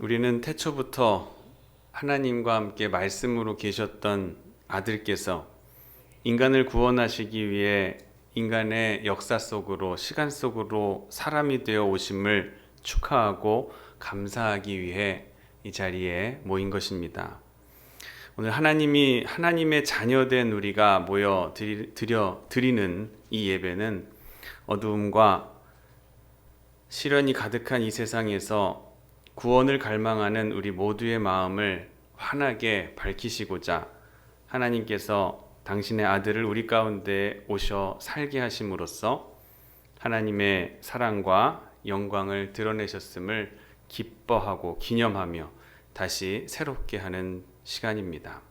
우리는 태초부터 하나님과 함께 말씀으로 계셨던 아들께서 인간을 구원하시기 위해 인간의 역사 속으로, 시간 속으로 사람이 되어 오심을 축하하고 감사하기 위해 이 자리에 모인 것입니다. 오늘 하나님의 자녀된 우리가 모여 드리는 이 예배는 어두움과 시련이 가득한 이 세상에서 구원을 갈망하는 우리 모두의 마음을 환하게 밝히시고자 하나님께서 당신의 아들을 우리 가운데 오셔 살게 하심으로써 하나님의 사랑과 영광을 드러내셨음을 기뻐하고 기념하며 다시 새롭게 하는 시간입니다.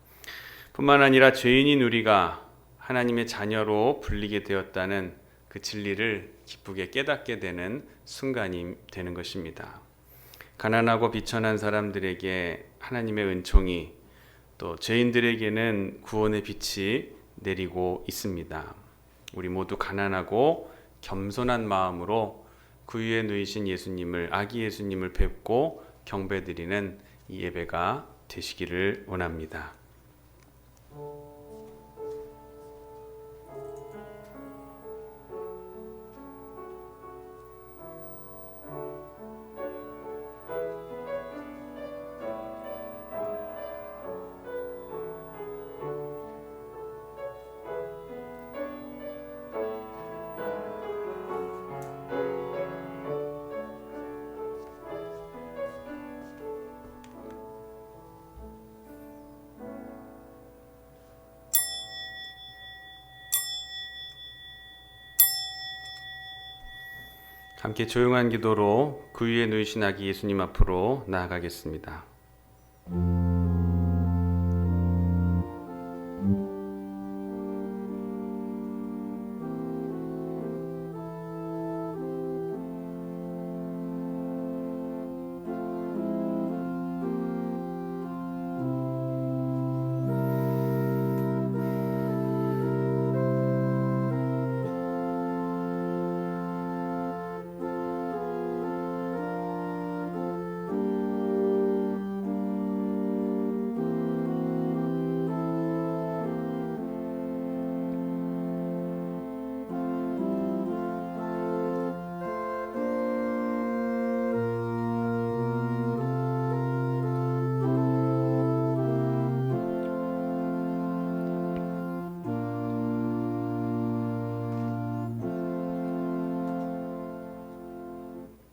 뿐만 아니라 죄인인 우리가 하나님의 자녀로 불리게 되었다는 그 진리를 기쁘게 깨닫게 되는 순간이 되는 것입니다. 가난하고 비천한 사람들에게 하나님의 은총이, 또 죄인들에게는 구원의 빛이 내리고 있습니다. 우리 모두 가난하고 겸손한 마음으로 구유에 누이신 예수님을, 아기 예수님을 뵙고 경배드리는 이 예배가 되시기를 원합니다. 함께 조용한 기도로 구유에 누이신 아기 예수님 앞으로 나아가겠습니다.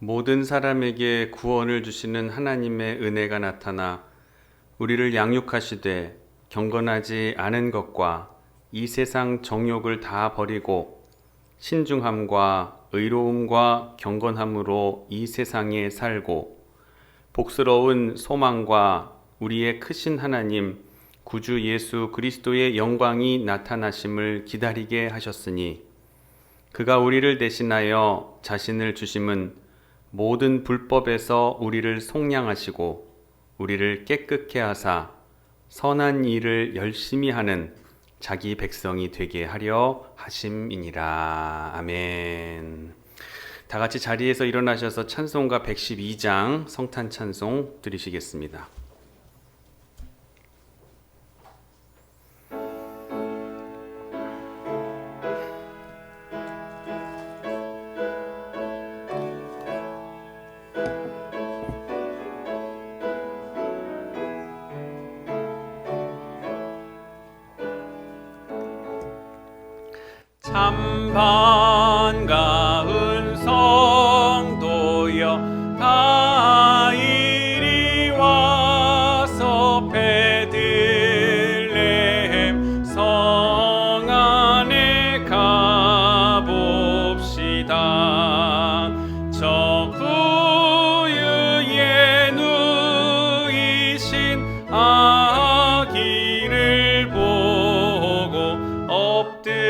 모든 사람에게 구원을 주시는 하나님의 은혜가 나타나 우리를 양육하시되 경건하지 않은 것과 이 세상 정욕을 다 버리고 신중함과 의로움과 경건함으로 이 세상에 살고 복스러운 소망과 우리의 크신 하나님 구주 예수 그리스도의 영광이 나타나심을 기다리게 하셨으니 그가 우리를 대신하여 자신을 주심은 모든 불법에서 우리를 속량하시고 우리를 깨끗게 하사 선한 일을 열심히 하는 자기 백성이 되게 하려 하심이니라. 아멘. 다 같이 자리에서 일어나셔서 찬송가 112장 성탄 찬송 드리시겠습니다. 참 반가운 성도여 다 이리 와서 베들레헴 성 안에 가봅시다. 저 구유에 누이신 아기를 보고 엎드려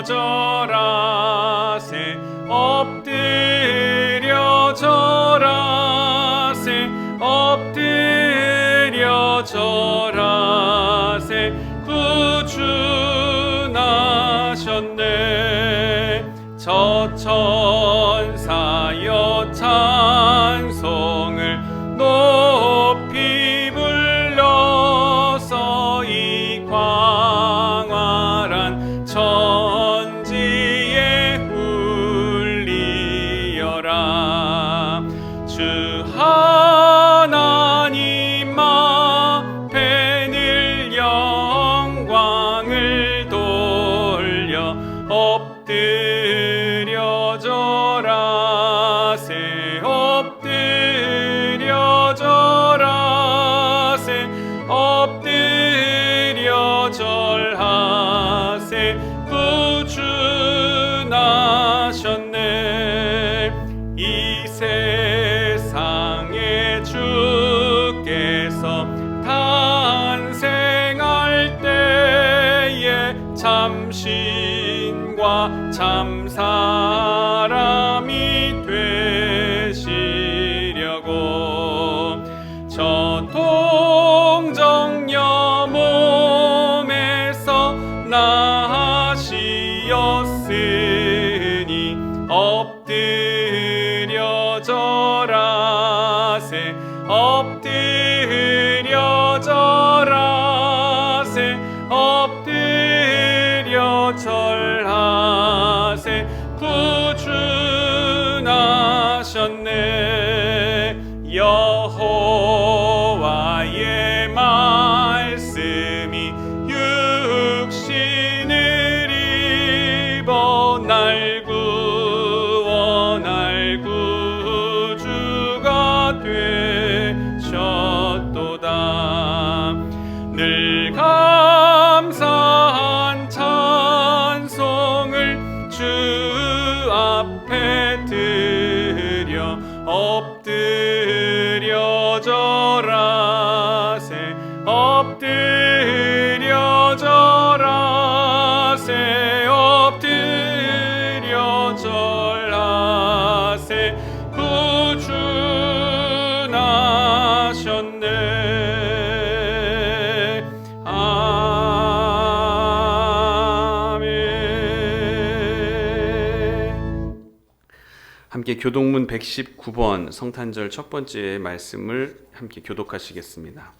절하세 엎드려 절하세 엎드려 절하세 구주 나셨네. 저 천사여 찬송을 절하세 엎드려 절하세 엎드려 절하세 구주나셨네 이 세상에 주께서 탄생할 때에 참신과 참사람이 되시려고 저 동정녀 몸에서 나시었으니 엎드려 절하세 엎드려 절하세 엎드려 절하세 구주나셨네 여호와의 말씀이 육신을 입어 날 구원할 구주가 되셨도다 늘 감사한 찬송을 주 앞에 드려 엎드려 절하세 엎드려 절하세 엎드려 절하세 구주나셨네 함께 교독문 119번 성탄절 첫 번째 말씀을 함께 교독하시겠습니다.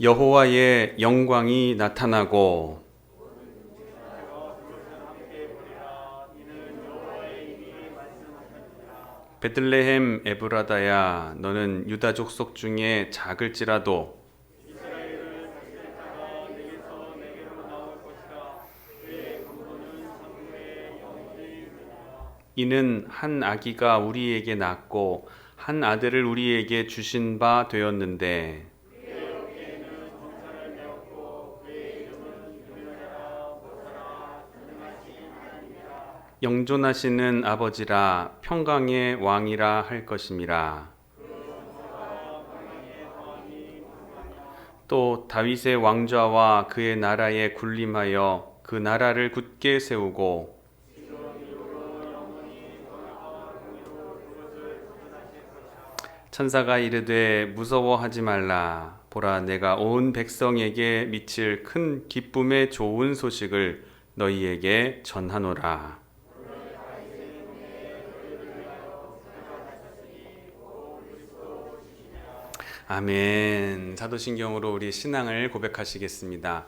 여호와의 영광이 나타나고 베들레헴 에브라다야 너는 유다 족속 중에 작을지라도 이는 한 아기가 우리에게 낳고 한 아들을 우리에게 주신 바 되었는데 영존하시는 아버지라 평강의 왕이라 할 것임이라. 또 다윗의 왕좌와 그의 나라에 군림하여 그 나라를 굳게 세우고 천사가 이르되 무서워하지 말라. 보라 내가 온 백성에게 미칠 큰 기쁨의 좋은 소식을 너희에게 전하노라. 아멘. 사도신경으로 우리 신앙을 고백하시겠습니다.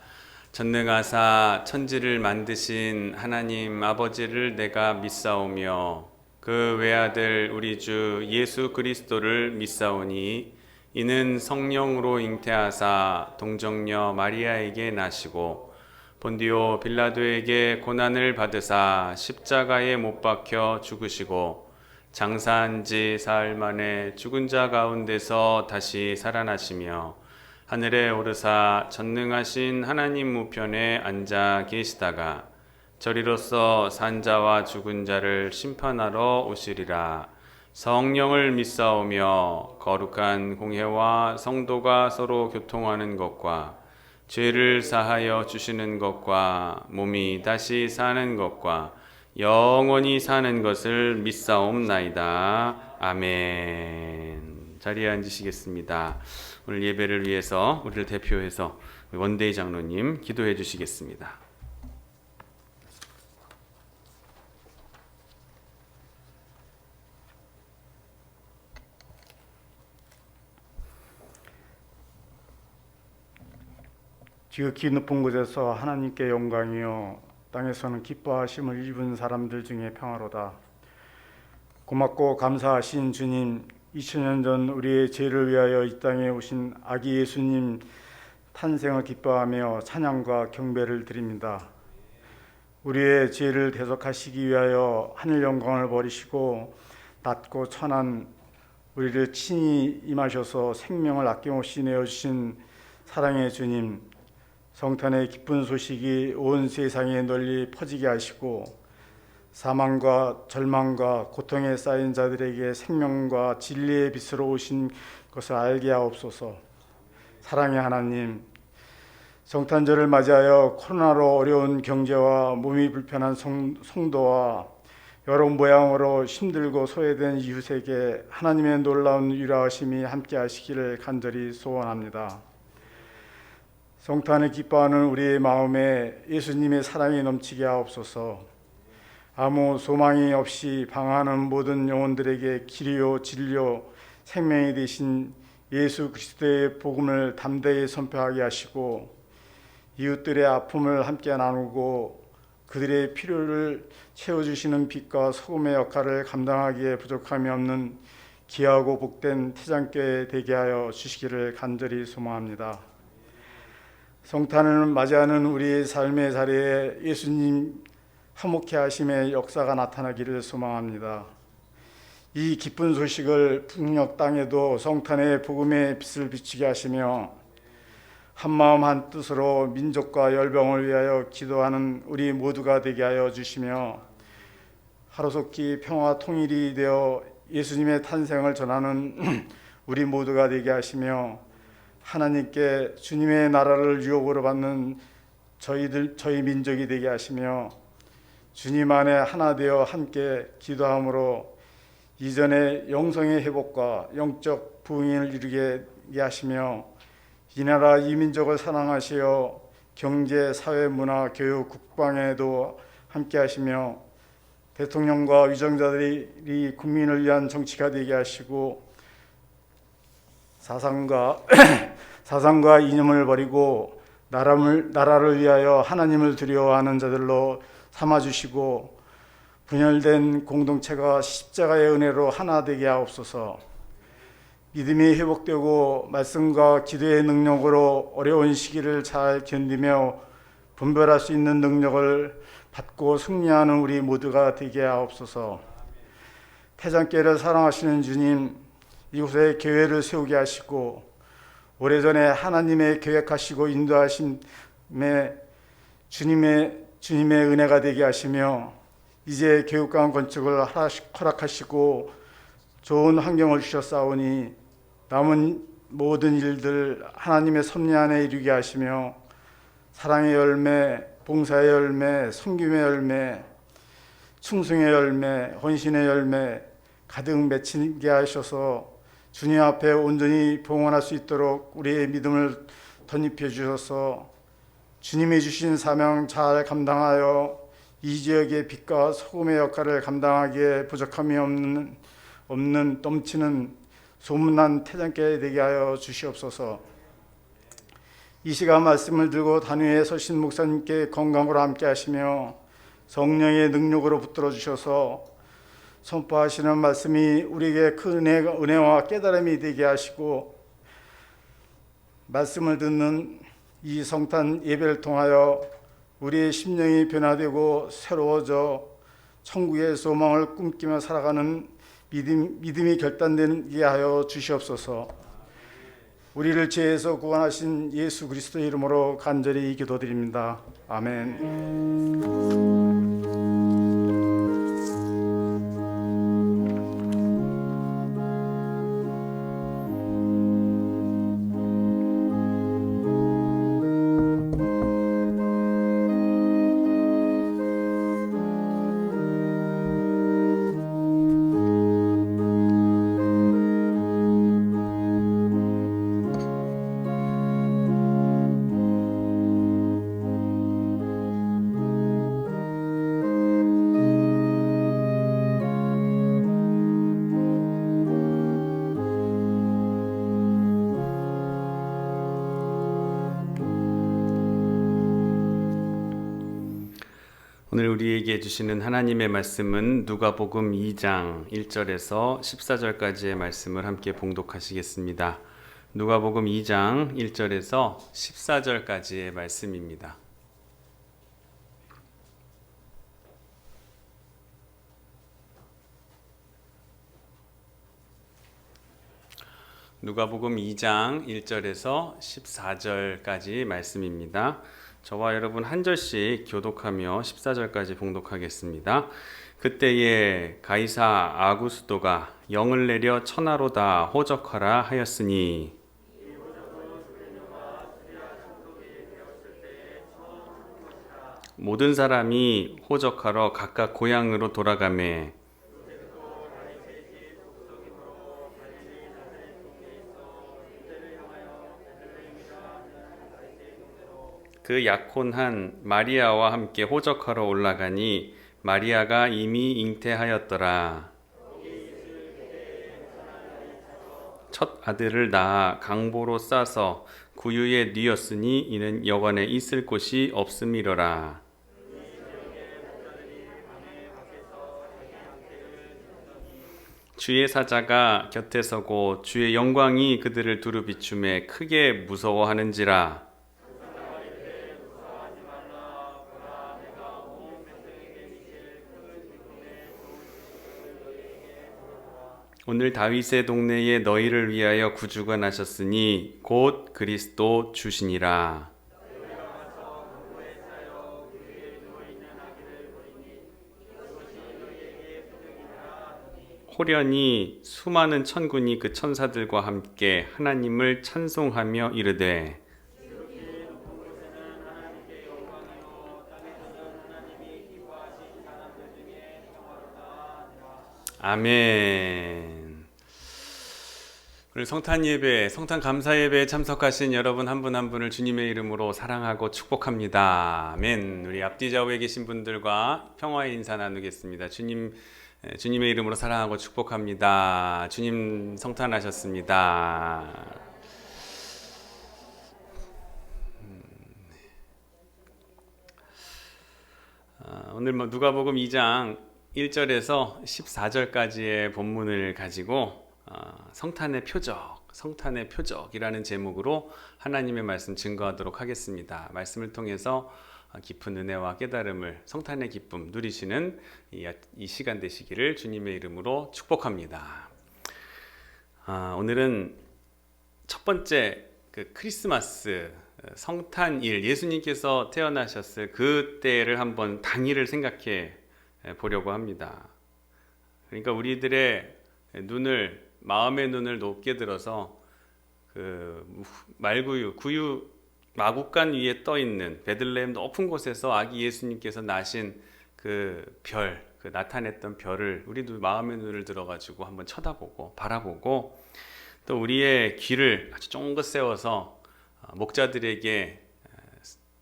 전능하사 천지를 만드신 하나님 아버지를 내가 믿사오며 그 외아들 우리 주 예수 그리스도를 믿사오니 이는 성령으로 잉태하사 동정녀 마리아에게 나시고 본디오 빌라도에게 고난을 받으사 십자가에 못 박혀 죽으시고 장사한 지 사흘 만에 죽은 자 가운데서 다시 살아나시며 하늘에 오르사 전능하신 하나님 우편에 앉아 계시다가 저리로서 산자와 죽은 자를 심판하러 오시리라. 성령을 믿사오며 거룩한 공회와 성도가 서로 교통하는 것과 죄를 사하여 주시는 것과 몸이 다시 사는 것과 영원히 사는 것을 믿사옵나이다. 아멘. 자리에 앉으시겠습니다. 오늘 예배를 위해서 우리를 대표해서 원대희 장로님 기도해 주시겠습니다. 지극히 높은 곳에서 하나님께 영광이요 땅에서는 기뻐하심을 입은 사람들 중에 평화로다. 고맙고 감사하신 주님, 2000년 전 우리의 죄를 위하여 이 땅에 오신 아기 예수님 탄생을 기뻐하며 찬양과 경배를 드립니다. 우리의 죄를 대속하시기 위하여 하늘 영광을 버리시고 낮고 천한 우리를 친히 임하셔서 생명을 아낌없이 내어주신 사랑의 주님, 성탄의 기쁜 소식이 온 세상에 널리 퍼지게 하시고 사망과 절망과 고통에 쌓인 자들에게 생명과 진리의 빛으로 오신 것을 알게 하옵소서. 사랑의 하나님, 성탄절을 맞이하여 코로나로 어려운 경제와 몸이 불편한 성도와 여러 모양으로 힘들고 소외된 이웃에게 하나님의 놀라운 위로하심이 함께 하시기를 간절히 소원합니다. 성탄을 기뻐하는 우리의 마음에 예수님의 사랑이 넘치게 하옵소서. 아무 소망이 없이 방황하는 모든 영혼들에게 길이요 진리요 생명이 되신 예수 그리스도의 복음을 담대히 선포하게 하시고 이웃들의 아픔을 함께 나누고 그들의 필요를 채워주시는 빛과 소금의 역할을 감당하기에 부족함이 없는 귀하고 복된 태장교회 되게 하여 주시기를 간절히 소망합니다. 성탄을 맞이하는 우리의 삶의 자리에 예수님 화목케 하심의 역사가 나타나기를 소망합니다. 이 기쁜 소식을 북녘 땅에도 성탄의 복음의 빛을 비추게 하시며 한마음 한뜻으로 민족과 열방을 위하여 기도하는 우리 모두가 되게 하여 주시며 하루속히 평화 통일이 되어 예수님의 탄생을 전하는 우리 모두가 되게 하시며 하나님께 주님의 나라를 유혹으로 받는 저희 민족이 되게 하시며 주님 안에 하나 되어 함께 기도함으로 이전의 영성의 회복과 영적 부흥을 이루게 하시며 이 나라 이 민족을 사랑하시어 경제, 사회, 문화, 교육, 국방에도 함께 하시며 대통령과 위정자들이 국민을 위한 정치가 되게 하시고 사상과 이념을 버리고 나라를 위하여 하나님을 두려워하는 자들로 삼아주시고 분열된 공동체가 십자가의 은혜로 하나 되게 하옵소서. 믿음이 회복되고 말씀과 기도의 능력으로 어려운 시기를 잘 견디며 분별할 수 있는 능력을 받고 승리하는 우리 모두가 되게 하옵소서. 태장교회를 사랑하시는 주님, 이곳에 교회를 세우게 하시고 오래전에 하나님의 계획하시고 인도하심에 주님의 은혜가 되게 하시며 이제 교육관 건축을 허락하시고 좋은 환경을 주셨사오니 남은 모든 일들 하나님의 섭리 안에 이루게 하시며 사랑의 열매, 봉사의 열매, 섬김의 열매, 충성의 열매, 헌신의 열매 가득 맺히게 하셔서 주님 앞에 온전히 봉헌할 수 있도록 우리의 믿음을 덧입혀 주셔서 주님이 주신 사명 잘 감당하여 이 지역의 빛과 소금의 역할을 감당하기에 부족함이 없는 넘치는 소문난 태장교회 되게 하여 주시옵소서. 이 시간 말씀을 들고 단위에 서신 목사님께 건강으로 함께 하시며 성령의 능력으로 붙들어 주셔서 선포하시는 말씀이 우리에게 큰 은혜와 깨달음이 되게 하시고 말씀을 듣는 이 성탄 예배를 통하여 우리의 심령이 변화되고 새로워져 천국의 소망을 꿈꾸며 살아가는 믿음이 결단되게 하여 주시옵소서. 우리를 죄에서 구원하신 예수 그리스도의 이름으로 간절히 기도드립니다. 아멘. 오늘 우리에게 주시는 하나님의 말씀은 누가복음 2장 1절에서 14절까지의 말씀을 함께 봉독하시겠습니다. 누가복음 2장 1절에서 14절까지의 말씀입니다. 누가복음 2장 1절에서 14절까지 말씀입니다. 저와 여러분 한 절씩 교독하며 14절까지 봉독하겠습니다. 그때에 가이사 아구스도가 영을 내려 천하로 다 호적하라 하였으니 모든 사람이 호적하러 각각 고향으로 돌아가매 그 약혼한 마리아와 함께 호적하러 올라가니 마리아가 이미 잉태하였더라. 첫 아들을 낳아 강보로 싸서 구유에 뉘었으니 이는 여관에 있을 곳이 없음이로라. 주의 사자가 곁에 서고 주의 영광이 그들을 두루 비추매 크게 무서워하는지라. 오늘 다윗의 동네에 너희를 위하여 구주가 나셨으니 곧 그리스도 주시니라. 호련히 수많은 천군이 그 천사들과 함께 하나님을 찬송하며 이르되 아멘. 오늘 성탄 예배, 성탄 감사 예배에 참석하신 여러분 한 분 한 분을 주님의 이름으로 사랑하고 축복합니다. 아멘. 우리 앞뒤 좌우에 계신 분들과 평화의 인사 나누겠습니다. 주님의 이름으로 사랑하고 축복합니다. 주님 성탄하셨습니다. 오늘 누가복음 2장 1절에서 14절까지의 본문을 가지고 성탄의 표적이라는 제목으로 하나님의 말씀 증거하도록 하겠습니다. 말씀을 통해서 깊은 은혜와 깨달음을, 성탄의 기쁨 누리시는 이 시간 되시기를 주님의 이름으로 축복합니다. 오늘은 첫 번째 크리스마스 성탄일, 예수님께서 태어나셨을 그때를 한번 당일을 생각해 보려고 합니다. 그러니까 우리들의 마음의 눈을 높게 들어서 구유 마국간 위에 떠 있는 베들레헴 높은 곳에서 아기 예수님께서 나신 나타냈던 별을 우리도 마음의 눈을 들어가지고 한번 쳐다보고 바라보고, 또 우리의 귀를 아주 쫑긋 세워서 목자들에게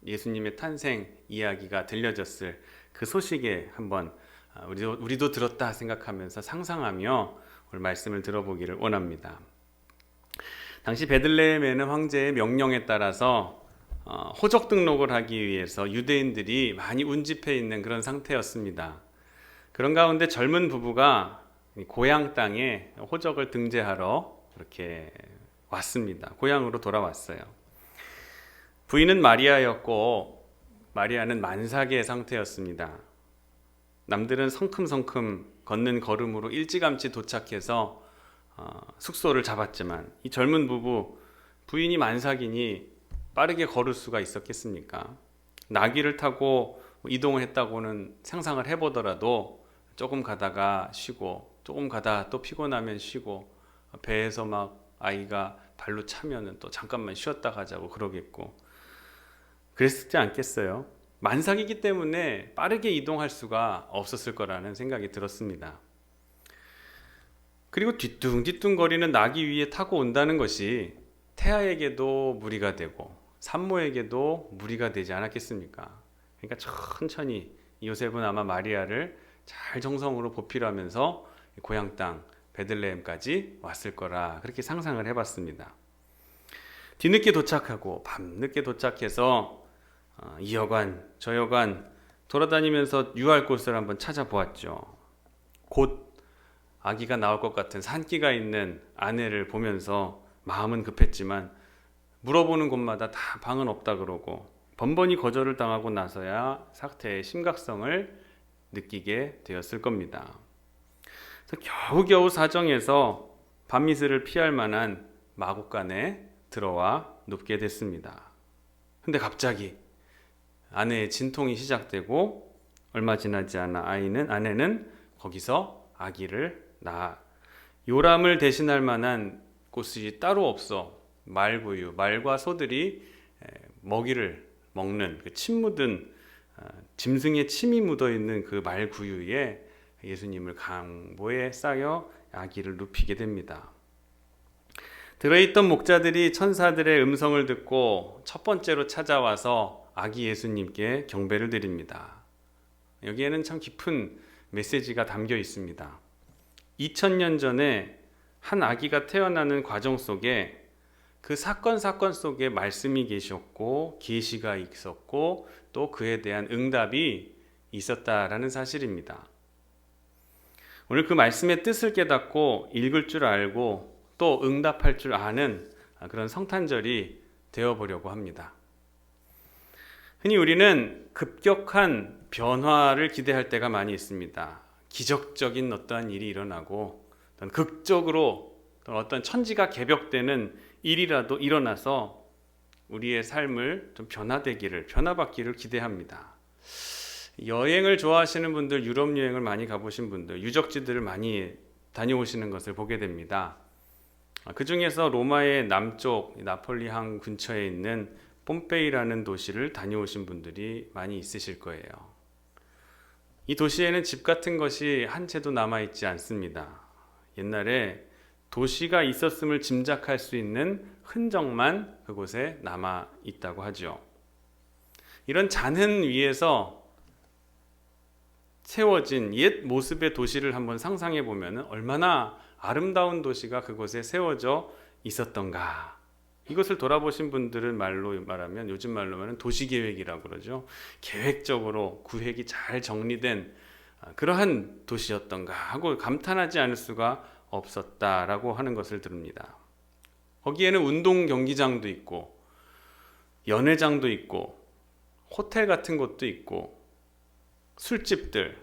예수님의 탄생 이야기가 들려졌을 그 소식에 한번 우리도 들었다 생각하면서 상상하며 오늘 말씀을 들어보기를 원합니다. 당시 베들레헴에는 황제의 명령에 따라서 호적 등록을 하기 위해서 유대인들이 많이 운집해 있는 그런 상태였습니다. 그런 가운데 젊은 부부가 고향 땅에 호적을 등재하러 이렇게 왔습니다. 고향으로 돌아왔어요. 부인은 마리아였고 마리아는 만삭의 상태였습니다. 남들은 성큼성큼 걷는 걸음으로 일찌감치 도착해서 숙소를 잡았지만 이 젊은 부인이 만삭이니 빠르게 걸을 수가 있었겠습니까? 나귀를 타고 이동을 했다고는 상상을 해보더라도 조금 가다가 쉬고, 조금 가다 또 피곤하면 쉬고, 배에서 막 아이가 발로 차면은 또 잠깐만 쉬었다 가자고 그러겠고, 그랬지 않겠어요? 만삭이기 때문에 빠르게 이동할 수가 없었을 거라는 생각이 들었습니다. 그리고 뒤뚱뒤뚱거리는 나귀 위에 타고 온다는 것이 태아에게도 무리가 되고 산모에게도 무리가 되지 않았겠습니까? 그러니까 천천히 요셉은 아마 마리아를 잘 정성으로 보필하면서 고향 땅 베들레헴까지 왔을 거라 그렇게 상상을 해봤습니다. 뒤늦게 도착하고 밤늦게 도착해서 이 여관 저 여관 돌아다니면서 유할 곳을 한번 찾아보았죠. 곧 아기가 나올 것 같은 산기가 있는 아내를 보면서 마음은 급했지만 물어보는 곳마다 다 방은 없다 그러고 번번이 거절을 당하고 나서야 사태의 심각성을 느끼게 되었을 겁니다. 그래서 겨우겨우 사정해서 밤이슬을 피할 만한 마곡간에 들어와 눕게 됐습니다. 근데 갑자기 아내의 진통이 시작되고 얼마 지나지 않아 아내는 거기서 아기를 낳아 요람을 대신할 만한 곳이 따로 없어 말구유, 말과 소들이 먹이를 먹는 그 침 묻은 짐승의 침이 묻어 있는 그 말구유에 예수님을 강보에 쌓여 아기를 눕히게 됩니다. 들어있던 목자들이 천사들의 음성을 듣고 첫 번째로 찾아와서 아기 예수님께 경배를 드립니다. 여기에는 참 깊은 메시지가 담겨 있습니다. 2000년 전에 한 아기가 태어나는 과정 속에 그 사건 속에 말씀이 계셨고 계시가 있었고 또 그에 대한 응답이 있었다라는 사실입니다. 오늘 그 말씀의 뜻을 깨닫고 읽을 줄 알고 또 응답할 줄 아는 그런 성탄절이 되어보려고 합니다. 흔히 우리는 급격한 변화를 기대할 때가 많이 있습니다. 기적적인 어떠한 일이 일어나고 극적으로 어떤 천지가 개벽되는 일이라도 일어나서 우리의 삶을 좀 변화받기를 기대합니다. 여행을 좋아하시는 분들, 유럽 여행을 많이 가보신 분들, 유적지들을 많이 다녀오시는 것을 보게 됩니다. 그 중에서 로마의 남쪽 나폴리항 근처에 있는 폼페이라는 도시를 다녀오신 분들이 많이 있으실 거예요. 이 도시에는 집 같은 것이 한 채도 남아있지 않습니다. 옛날에 도시가 있었음을 짐작할 수 있는 흔적만 그곳에 남아 있다고 하죠. 이런 잔흔 위에서 세워진 옛 모습의 도시를 한번 상상해 보면 얼마나 아름다운 도시가 그곳에 세워져 있었던가. 이것을 돌아보신 분들은 요즘 말로 말하면 도시계획이라고 그러죠. 계획적으로 구획이 잘 정리된 그러한 도시였던가 하고 감탄하지 않을 수가 없었다라고 하는 것을 들읍니다. 거기에는 운동 경기장도 있고 연회장도 있고 호텔 같은 곳도 있고 술집들,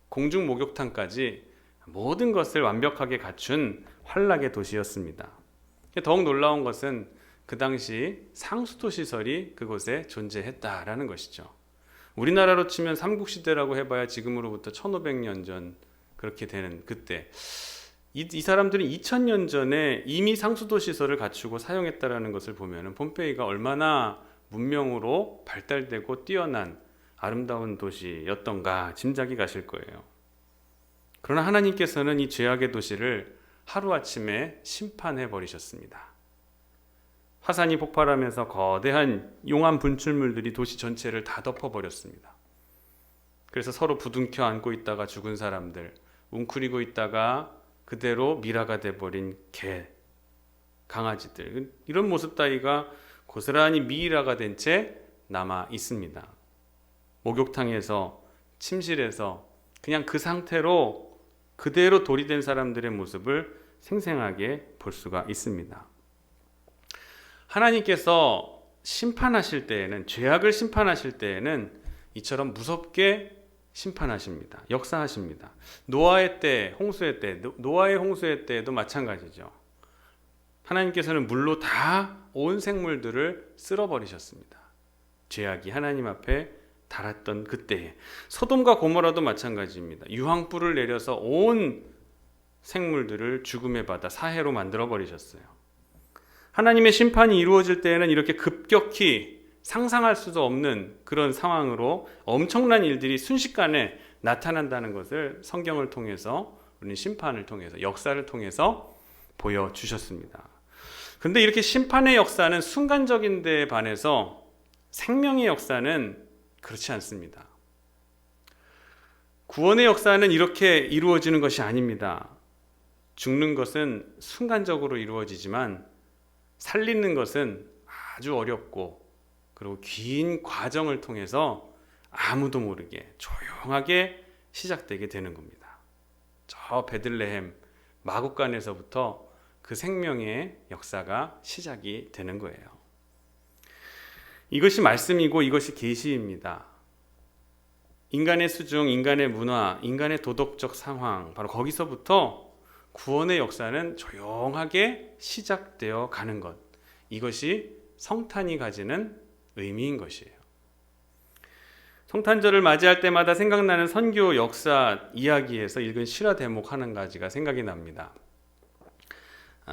공중 목욕탕까지 모든 것을 완벽하게 갖춘 환락의 도시였습니다. 더욱 놀라운 것은 그 당시 상수도 시설이 그곳에 존재했다라는 것이죠. 우리나라로 치면 삼국시대라고 해봐야 지금으로부터 1500년 전 그렇게 되는 그때 이 사람들은 2000년 전에 이미 상수도 시설을 갖추고 사용했다라는 것을 보면 폼페이가 얼마나 문명으로 발달되고 뛰어난 아름다운 도시였던가 짐작이 가실 거예요. 그러나 하나님께서는 이 죄악의 도시를 하루아침에 심판해 버리셨습니다. 화산이 폭발하면서 거대한 용암 분출물들이 도시 전체를 다 덮어버렸습니다. 그래서 서로 부둥켜 안고 있다가 죽은 사람들, 웅크리고 있다가 그대로 미라가 돼버린 개, 강아지들, 이런 모습 따위가 고스란히 미이라가 된 채 남아 있습니다. 목욕탕에서, 침실에서 그냥 그 상태로 그대로 돌이 된 사람들의 모습을 생생하게 볼 수가 있습니다. 하나님께서 심판하실 때에는, 죄악을 심판하실 때에는 이처럼 무섭게 심판하십니다. 역사하십니다. 노아의 때, 홍수의 때, 노아의 홍수의 때에도 마찬가지죠. 하나님께서는 물로 다 온 생물들을 쓸어버리셨습니다. 죄악이 하나님 앞에 달았던 그때에. 소돔과 고모라도 마찬가지입니다. 유황불을 내려서 온 생물들을 죽음의 바다, 사해로 만들어 버리셨어요. 하나님의 심판이 이루어질 때에는 이렇게 급격히 상상할 수도 없는 그런 상황으로 엄청난 일들이 순식간에 나타난다는 것을 성경을 통해서, 우리는 심판을 통해서, 역사를 통해서 보여주셨습니다. 그런데 이렇게 심판의 역사는 순간적인 데에 반해서 생명의 역사는 그렇지 않습니다. 구원의 역사는 이렇게 이루어지는 것이 아닙니다. 죽는 것은 순간적으로 이루어지지만 살리는 것은 아주 어렵고 그리고 긴 과정을 통해서 아무도 모르게 조용하게 시작되게 되는 겁니다. 저 베들레헴 마국간에서부터 그 생명의 역사가 시작이 되는 거예요. 이것이 말씀이고 이것이 계시입니다. 인간의 수중, 인간의 문화, 인간의 도덕적 상황, 바로 거기서부터 구원의 역사는 조용하게 시작되어 가는 것. 이것이 성탄이 가지는 의미인 것이에요. 성탄절을 맞이할 때마다 생각나는 선교 역사 이야기에서 읽은 실화 대목 한 가지가 생각이 납니다.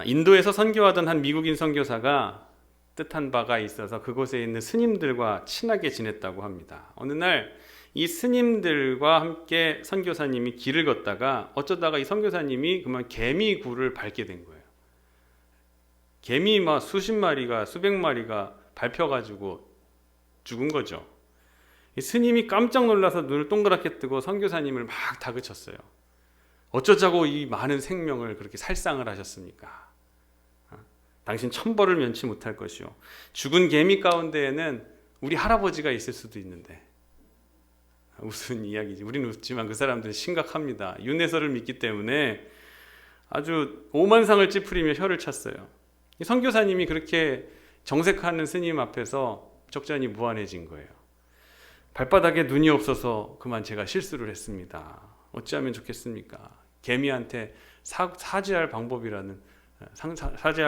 인도에서 선교하던 한 미국인 선교사가 뜻한 바가 있어서 그곳에 있는 스님들과 친하게 지냈다고 합니다. 어느 날 이 스님들과 함께 선교사님이 길을 걷다가 어쩌다가 이 선교사님이 그만 개미굴을 밟게 된 거예요. 개미 막 수십 마리가 수백 마리가 밟혀가지고 죽은 거죠. 이 스님이 깜짝 놀라서 눈을 동그랗게 뜨고 선교사님을 막 다그쳤어요. 어쩌자고 이 많은 생명을 그렇게 살상을 하셨습니까? 당신 천벌을 면치 못할 것이요. 죽은 개미 가운데에는 우리 할아버지가 있을 수도 있는데. 무슨 이야기지? 우리는 웃지만 그 사람들은 심각합니다. 윤회설을 믿기 때문에 아주 오만상을 찌푸리며 혀를 찼어요. 이 선교사님이 그렇게 정색하는 스님 앞에서 적잖이 무안해진 거예요. 발바닥에 눈이 없어서 그만 제가 실수를 했습니다. 어찌하면 좋겠습니까? 개미한테 사죄할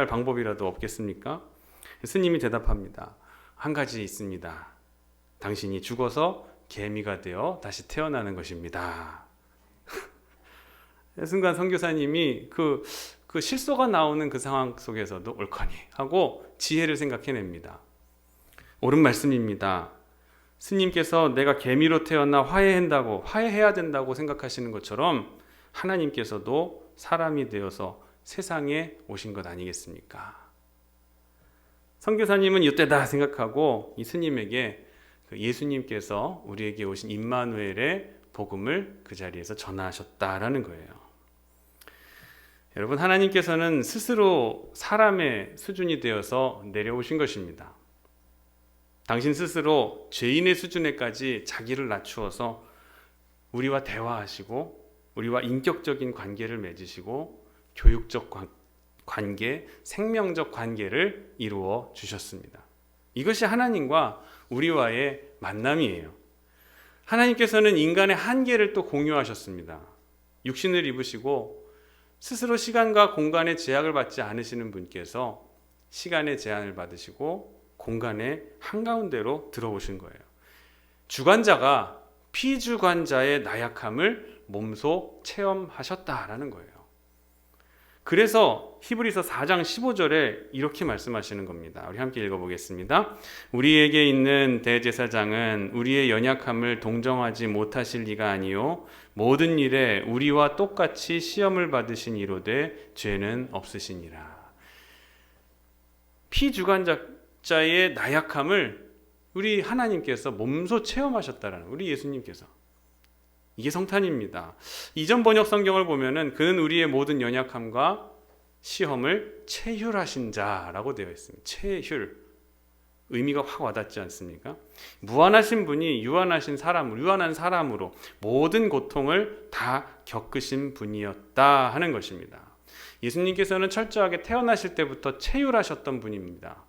방법이라도 없겠습니까? 스님이 대답합니다. 한 가지 있습니다. 당신이 죽어서 개미가 되어 다시 태어나는 것입니다. 순간 선교사님이 그 실소가 나오는 그 상황 속에서도 옳거니 하고 지혜를 생각해냅니다. 옳은 말씀입니다. 스님께서 내가 개미로 태어나 화해해야 된다고 생각하시는 것처럼 하나님께서도 사람이 되어서 세상에 오신 것 아니겠습니까? 선교사님은 이때다 생각하고 이 스님에게 예수님께서 우리에게 오신 임마누엘의 복음을 그 자리에서 전하셨다라는 거예요. 여러분, 하나님께서는 스스로 사람의 수준이 되어서 내려오신 것입니다. 당신 스스로 죄인의 수준에까지 자기를 낮추어서 우리와 대화하시고 우리와 인격적인 관계를 맺으시고 교육적 관계, 생명적 관계를 이루어 주셨습니다. 이것이 하나님과 우리와의 만남이에요. 하나님께서는 인간의 한계를 또 공유하셨습니다. 육신을 입으시고 스스로 시간과 공간의 제약을 받지 않으시는 분께서 시간의 제한을 받으시고 공간의 한가운데로 들어오신 거예요. 주관자가 피주관자의 나약함을 몸소 체험하셨다라는 거예요. 그래서 히브리서 4장 15절에 이렇게 말씀하시는 겁니다. 우리 함께 읽어보겠습니다. 우리에게 있는 대제사장은 우리의 연약함을 동정하지 못하실 리가 아니요 모든 일에 우리와 똑같이 시험을 받으신 이로되 죄는 없으시니라. 피주관자의 나약함을 우리 하나님께서 몸소 체험하셨다라는, 우리 예수님께서. 이게 성탄입니다. 이전 번역 성경을 보면은 그는 우리의 모든 연약함과 시험을 체휼하신 자라고 되어 있습니다. 체휼. 의미가 확 와닿지 않습니까? 무한하신 분이 유한한 사람으로 모든 고통을 다 겪으신 분이었다 하는 것입니다. 예수님께서는 철저하게 태어나실 때부터 체휼하셨던 분입니다.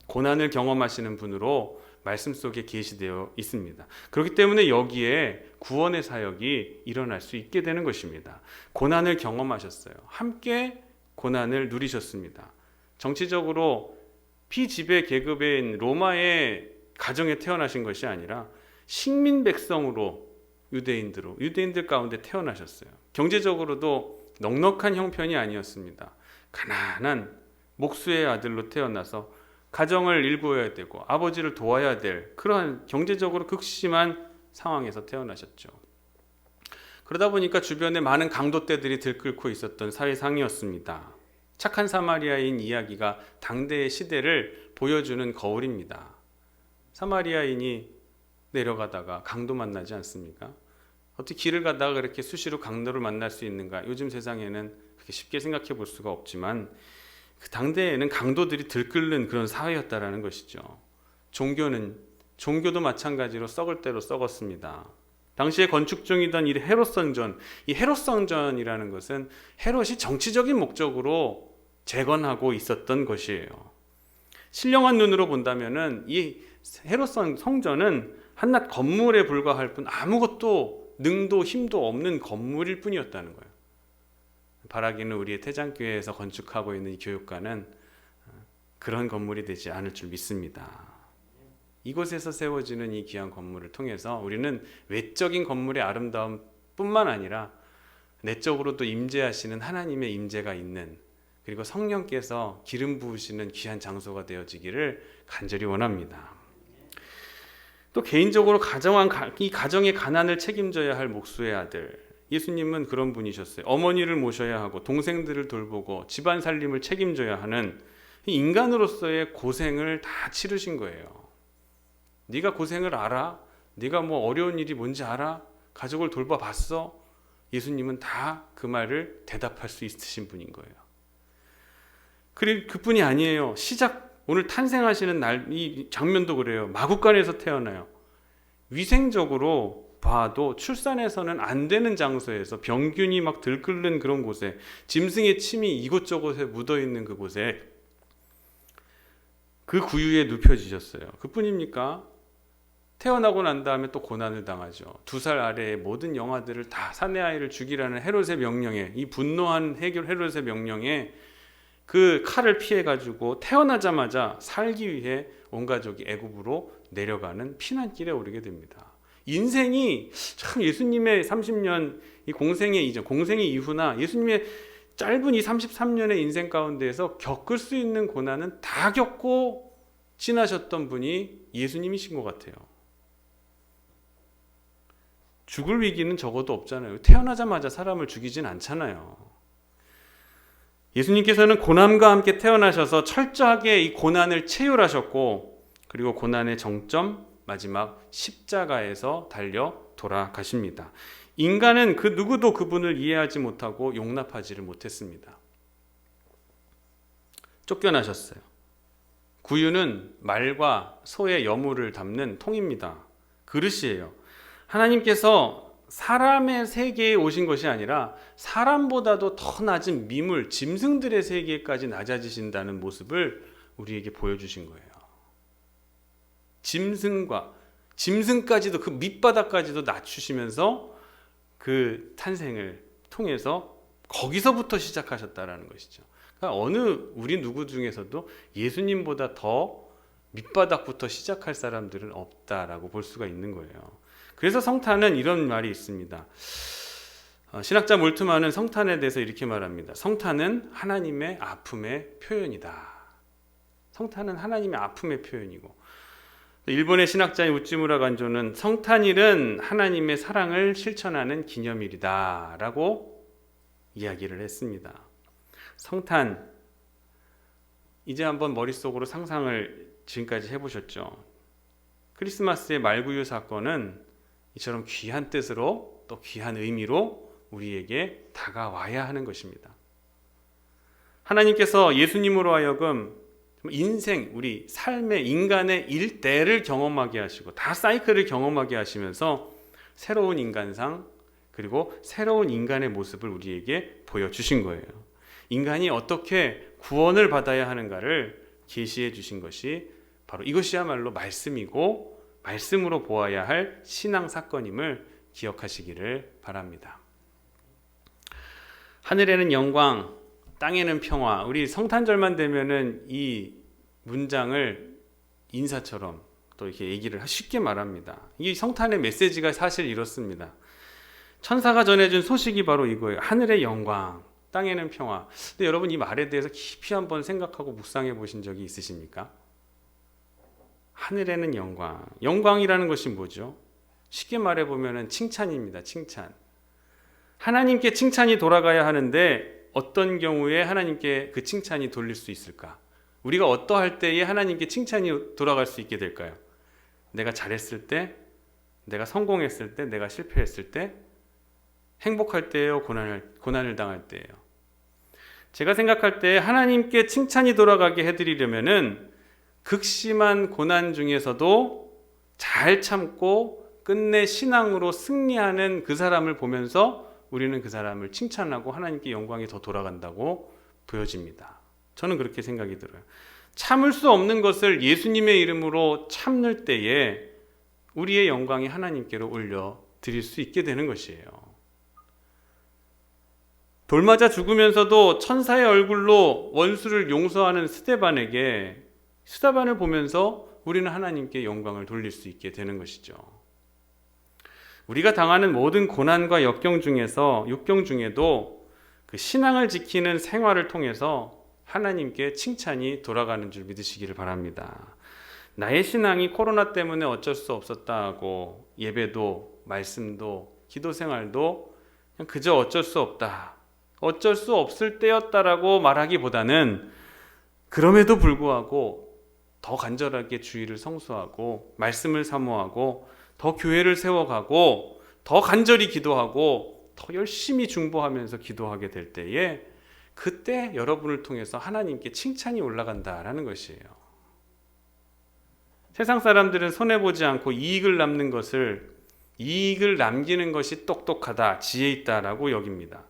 고난을 경험하시는 분으로 말씀 속에 계시되어 있습니다. 그렇기 때문에 여기에 구원의 사역이 일어날 수 있게 되는 것입니다. 고난을 경험하셨어요. 함께 고난을 누리셨습니다. 정치적으로 피지배 계급인 로마의 가정에 태어나신 것이 아니라 식민 백성으로 유대인들 가운데 태어나셨어요. 경제적으로도 넉넉한 형편이 아니었습니다. 가난한 목수의 아들로 태어나서 가정을 일구어야 되고 아버지를 도와야 될 그러한 경제적으로 극심한 상황에서 태어나셨죠. 그러다 보니까 주변에 많은 강도떼들이 들끓고 있었던 사회상이었습니다. 착한 사마리아인 이야기가 당대의 시대를 보여주는 거울입니다. 사마리아인이 내려가다가 강도 만나지 않습니까? 어떻게 길을 가다가 그렇게 수시로 강도를 만날 수 있는가? 요즘 세상에는 그렇게 쉽게 생각해 볼 수가 없지만 그 당대에는 강도들이 들끓는 그런 사회였다라는 것이죠. 종교도 마찬가지로 썩을 대로 썩었습니다. 당시에 건축 중이던 이 헤롯성전, 이 헤롯성전이라는 것은 헤롯이 정치적인 목적으로 재건하고 있었던 것이에요. 신령한 눈으로 본다면은 이 헤롯성 성전은 한낱 건물에 불과할 뿐 아무것도 능도 힘도 없는 건물일 뿐이었다는 거예요. 바라기는 우리의 태장교회에서 건축하고 있는 이 교육관은 그런 건물이 되지 않을 줄 믿습니다. 이곳에서 세워지는 이 귀한 건물을 통해서 우리는 외적인 건물의 아름다움 뿐만 아니라 내적으로도 임재하시는 하나님의 임재가 있는, 그리고 성령께서 기름 부으시는 귀한 장소가 되어지기를 간절히 원합니다. 또 개인적으로 이 가정의 가난을 책임져야 할 목수의 아들, 예수님은 그런 분이셨어요. 어머니를 모셔야 하고 동생들을 돌보고 집안 살림을 책임져야 하는 인간으로서의 고생을 다 치르신 거예요. 네가 고생을 알아? 네가 뭐 어려운 일이 뭔지 알아? 가족을 돌봐봤어? 예수님은 다 그 말을 대답할 수 있으신 분인 거예요. 그리고 그뿐이 아니에요. 오늘 탄생하시는 날 이 장면도 그래요. 마구간에서 태어나요. 위생적으로 봐도 출산해서는 안 되는 장소에서 병균이 막 들끓는 그런 곳에, 짐승의 침이 이곳저곳에 묻어있는 그곳에 그 구유에 눕혀지셨어요. 그뿐입니까? 태어나고 난 다음에 또 고난을 당하죠. 2살 아래의 모든 영아들을 다 사내아이를 죽이라는 헤롯의 명령에, 이 분노한 헤롯의 명령에 그 칼을 피해가지고 태어나자마자 살기 위해 온 가족이 애굽으로 내려가는 피난길에 오르게 됩니다. 인생이 참 예수님의 30년 이 공생의 이전, 공생의 이후나 예수님의 짧은 이 33년의 인생 가운데에서 겪을 수 있는 고난은 다 겪고 지나셨던 분이 예수님이신 것 같아요. 죽을 위기는 적어도 없잖아요. 태어나자마자 사람을 죽이진 않잖아요. 예수님께서는 고난과 함께 태어나셔서 철저하게 이 고난을 체휼하셨고, 그리고 고난의 정점 마지막 십자가에서 달려 돌아가십니다. 인간은 그 누구도 그분을 이해하지 못하고 용납하지를 못했습니다. 쫓겨나셨어요. 구유는 말과 소의 여물을 담는 통입니다. 그릇이에요. 하나님께서 사람의 세계에 오신 것이 아니라 사람보다도 더 낮은 미물, 짐승들의 세계까지 낮아지신다는 모습을 우리에게 보여주신 거예요. 짐승까지도, 그 밑바닥까지도 낮추시면서 그 탄생을 통해서 거기서부터 시작하셨다라는 것이죠. 그러니까 우리 누구 중에서도 예수님보다 더 밑바닥부터 시작할 사람들은 없다라고 볼 수가 있는 거예요. 그래서 성탄은 이런 말이 있습니다. 신학자 몰트만은 성탄에 대해서 이렇게 말합니다. 성탄은 하나님의 아픔의 표현이다. 성탄은 하나님의 아픔의 표현이고, 일본의 신학자인 우찌무라 간조는 성탄일은 하나님의 사랑을 실천하는 기념일이다 라고 이야기를 했습니다. 성탄, 이제 한번 머릿속으로 상상을 지금까지 해보셨죠? 크리스마스의 말구유 사건은 이처럼 귀한 뜻으로 또 귀한 의미로 우리에게 다가와야 하는 것입니다. 하나님께서 예수님으로 하여금 인생, 우리 삶의 인간의 일대를 경험하게 하시고 다 사이클을 경험하게 하시면서 새로운 인간상, 그리고 새로운 인간의 모습을 우리에게 보여주신 거예요. 인간이 어떻게 구원을 받아야 하는가를 계시해 주신 것이 바로 이것이야말로 말씀이고, 말씀으로 보아야 할 신앙 사건임을 기억하시기를 바랍니다. 하늘에는 영광, 땅에는 평화. 우리 성탄절만 되면은 이 문장을 인사처럼 또 이렇게 얘기를 쉽게 말합니다. 이 성탄의 메시지가 사실 이렇습니다. 천사가 전해준 소식이 바로 이거예요. 하늘의 영광, 땅에는 평화. 근데 여러분 이 말에 대해서 깊이 한번 생각하고 묵상해 보신 적이 있으십니까? 하늘에는 영광. 영광이라는 것이 뭐죠? 쉽게 말해 보면은 칭찬입니다. 칭찬. 하나님께 칭찬이 돌아가야 하는데 어떤 경우에 하나님께 그 칭찬이 돌릴 수 있을까? 우리가 어떠할 때에 하나님께 칭찬이 돌아갈 수 있게 될까요? 내가 잘했을 때, 내가 성공했을 때, 내가 실패했을 때, 행복할 때예요, 고난을 당할 때예요. 제가 생각할 때 하나님께 칭찬이 돌아가게 해드리려면은 극심한 고난 중에서도 잘 참고 끝내 신앙으로 승리하는 그 사람을 보면서 우리는 그 사람을 칭찬하고 하나님께 영광이 더 돌아간다고 보여집니다. 저는 그렇게 생각이 들어요. 참을 수 없는 것을 예수님의 이름으로 참을 때에 우리의 영광이 하나님께로 올려 드릴 수 있게 되는 것이에요. 돌 맞아 죽으면서도 천사의 얼굴로 원수를 용서하는 스데반에게, 스데반을 보면서 우리는 하나님께 영광을 돌릴 수 있게 되는 것이죠. 우리가 당하는 모든 고난과 역경 중에서, 육경 중에도 그 신앙을 지키는 생활을 통해서 하나님께 칭찬이 돌아가는 줄 믿으시기를 바랍니다. 나의 신앙이 코로나 때문에 어쩔 수 없었다 하고 예배도 말씀도 기도 생활도 그냥 그저 어쩔 수 없다, 어쩔 수 없을 때였다라고 말하기보다는 그럼에도 불구하고 더 간절하게 주의를 성수하고 말씀을 사모하고 더 교회를 세워가고 더 간절히 기도하고 더 열심히 중보하면서 기도하게 될 때에 그때 여러분을 통해서 하나님께 칭찬이 올라간다라는 것이에요. 세상 사람들은 손해보지 않고 이익을 남기는 것이 똑똑하다, 지혜 있다라고 여깁니다.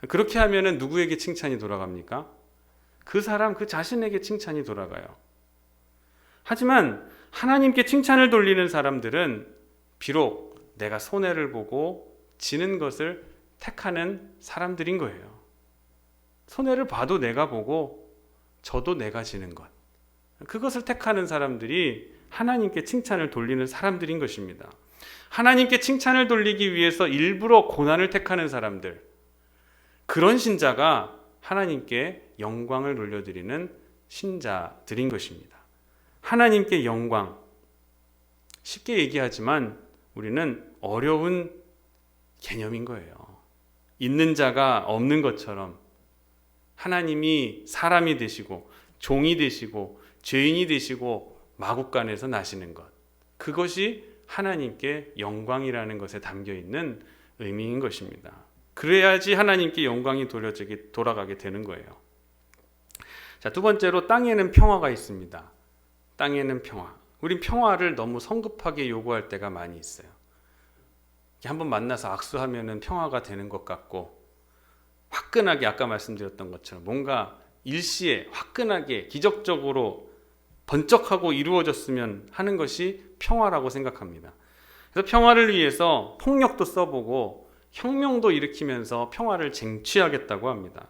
그렇게 하면은 누구에게 칭찬이 돌아갑니까? 그 사람, 그 자신에게 칭찬이 돌아가요. 하지만 하나님께 칭찬을 돌리는 사람들은 비록 내가 손해를 보고 지는 것을 택하는 사람들인 거예요. 손해를 봐도 내가 보고 져도 내가 지는 것, 그것을 택하는 사람들이 하나님께 칭찬을 돌리는 사람들인 것입니다. 하나님께 칭찬을 돌리기 위해서 일부러 고난을 택하는 사람들, 그런 신자가 하나님께 영광을 돌려드리는 신자들인 것입니다. 하나님께 영광, 쉽게 얘기하지만 우리는 어려운 개념인 거예요. 있는 자가 없는 것처럼 하나님이 사람이 되시고 종이 되시고 죄인이 되시고 마국간에서 나시는 것, 그것이 하나님께 영광이라는 것에 담겨있는 의미인 것입니다. 그래야지 하나님께 영광이 돌아가게 되는 거예요. 자, 두 번째로 땅에는 평화가 있습니다. 땅에는 평화. 우린 평화를 너무 성급하게 요구할 때가 많이 있어요. 한번 만나서 악수하면은 평화가 되는 것 같고, 화끈하게 아까 말씀드렸던 것처럼 뭔가 일시에 화끈하게 기적적으로 번쩍하고 이루어졌으면 하는 것이 평화라고 생각합니다. 그래서 평화를 위해서 폭력도 써보고 혁명도 일으키면서 평화를 쟁취하겠다고 합니다.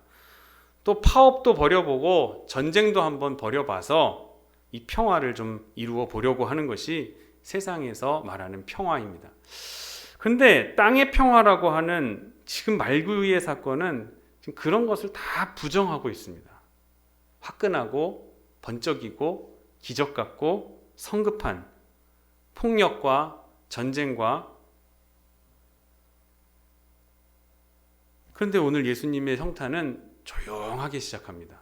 또 파업도 벌여보고 전쟁도 한번 벌여봐서 이 평화를 좀 이루어 보려고 하는 것이 세상에서 말하는 평화입니다. 근데 땅의 평화라고 하는 지금 말구유의 사건은 지금 그런 것을 다 부정하고 있습니다. 화끈하고 번쩍이고 기적 같고 성급한 폭력과 전쟁과, 그런데 오늘 예수님의 성탄은 조용하게 시작합니다.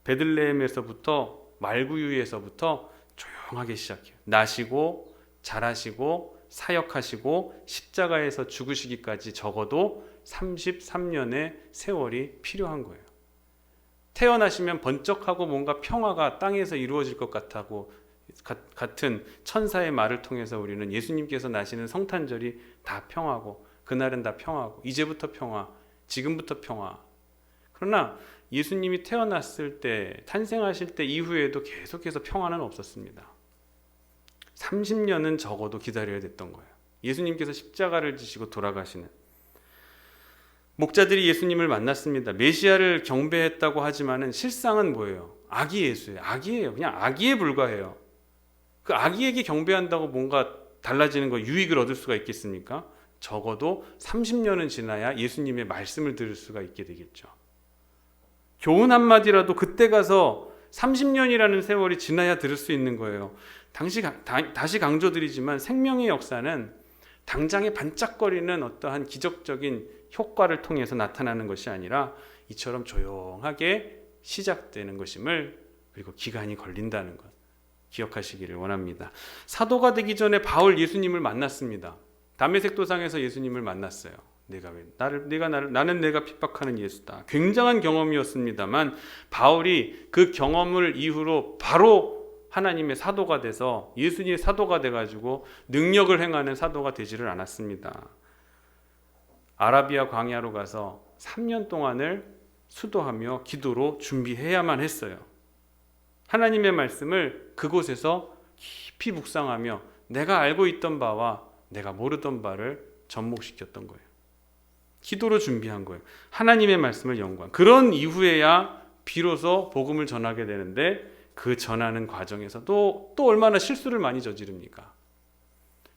베들레헴에서부터, 말구유에서부터 조용하게 시작해요. 나시고 자라시고 사역하시고 십자가에서 죽으시기까지 적어도 33년의 세월이 필요한 거예요. 태어나시면 번쩍하고 뭔가 평화가 땅에서 이루어질 것 같은 천사의 말을 통해서 우리는 예수님께서 나시는 성탄절이 다 평화고, 그날은 다 평화고, 이제부터 평화, 지금부터 평화. 그러나 예수님이 태어났을 때, 탄생하실 때 이후에도 계속해서 평화는 없었습니다. 30년은 적어도 기다려야 됐던 거예요. 예수님께서 십자가를 지시고 돌아가시는. 목자들이 예수님을 만났습니다. 메시아를 경배했다고 하지만은 실상은 뭐예요? 아기 예수예요. 아기예요. 그냥 아기에 불과해요. 그 아기에게 경배한다고 뭔가 달라지는 거, 유익을 얻을 수가 있겠습니까? 적어도 30년은 지나야 예수님의 말씀을 들을 수가 있게 되겠죠. 교훈 한마디라도 그때 가서 30년이라는 세월이 지나야 들을 수 있는 거예요. 다시 강조드리지만 생명의 역사는 당장에 반짝거리는 어떠한 기적적인 효과를 통해서 나타나는 것이 아니라 이처럼 조용하게 시작되는 것임을, 그리고 기간이 걸린다는 것 기억하시기를 원합니다. 사도가 되기 전에 바울 예수님을 만났습니다. 다메섹 도상에서 예수님을 만났어요. 나는 내가 핍박하는 예수다. 굉장한 경험이었습니다만 바울이 그 경험을 이후로 바로 하나님의 사도가 돼서 예수님의 사도가 돼가지고 능력을 행하는 사도가 되지를 않았습니다. 아라비아 광야로 가서 3년 동안을 수도하며 기도로 준비해야만 했어요. 하나님의 말씀을 그곳에서 깊이 묵상하며 내가 알고 있던 바와 내가 모르던 바를 접목시켰던 거예요. 기도로 준비한 거예요. 하나님의 말씀을 연구한. 그런 이후에야 비로소 복음을 전하게 되는데 그 전하는 과정에서도 또 얼마나 실수를 많이 저지릅니까?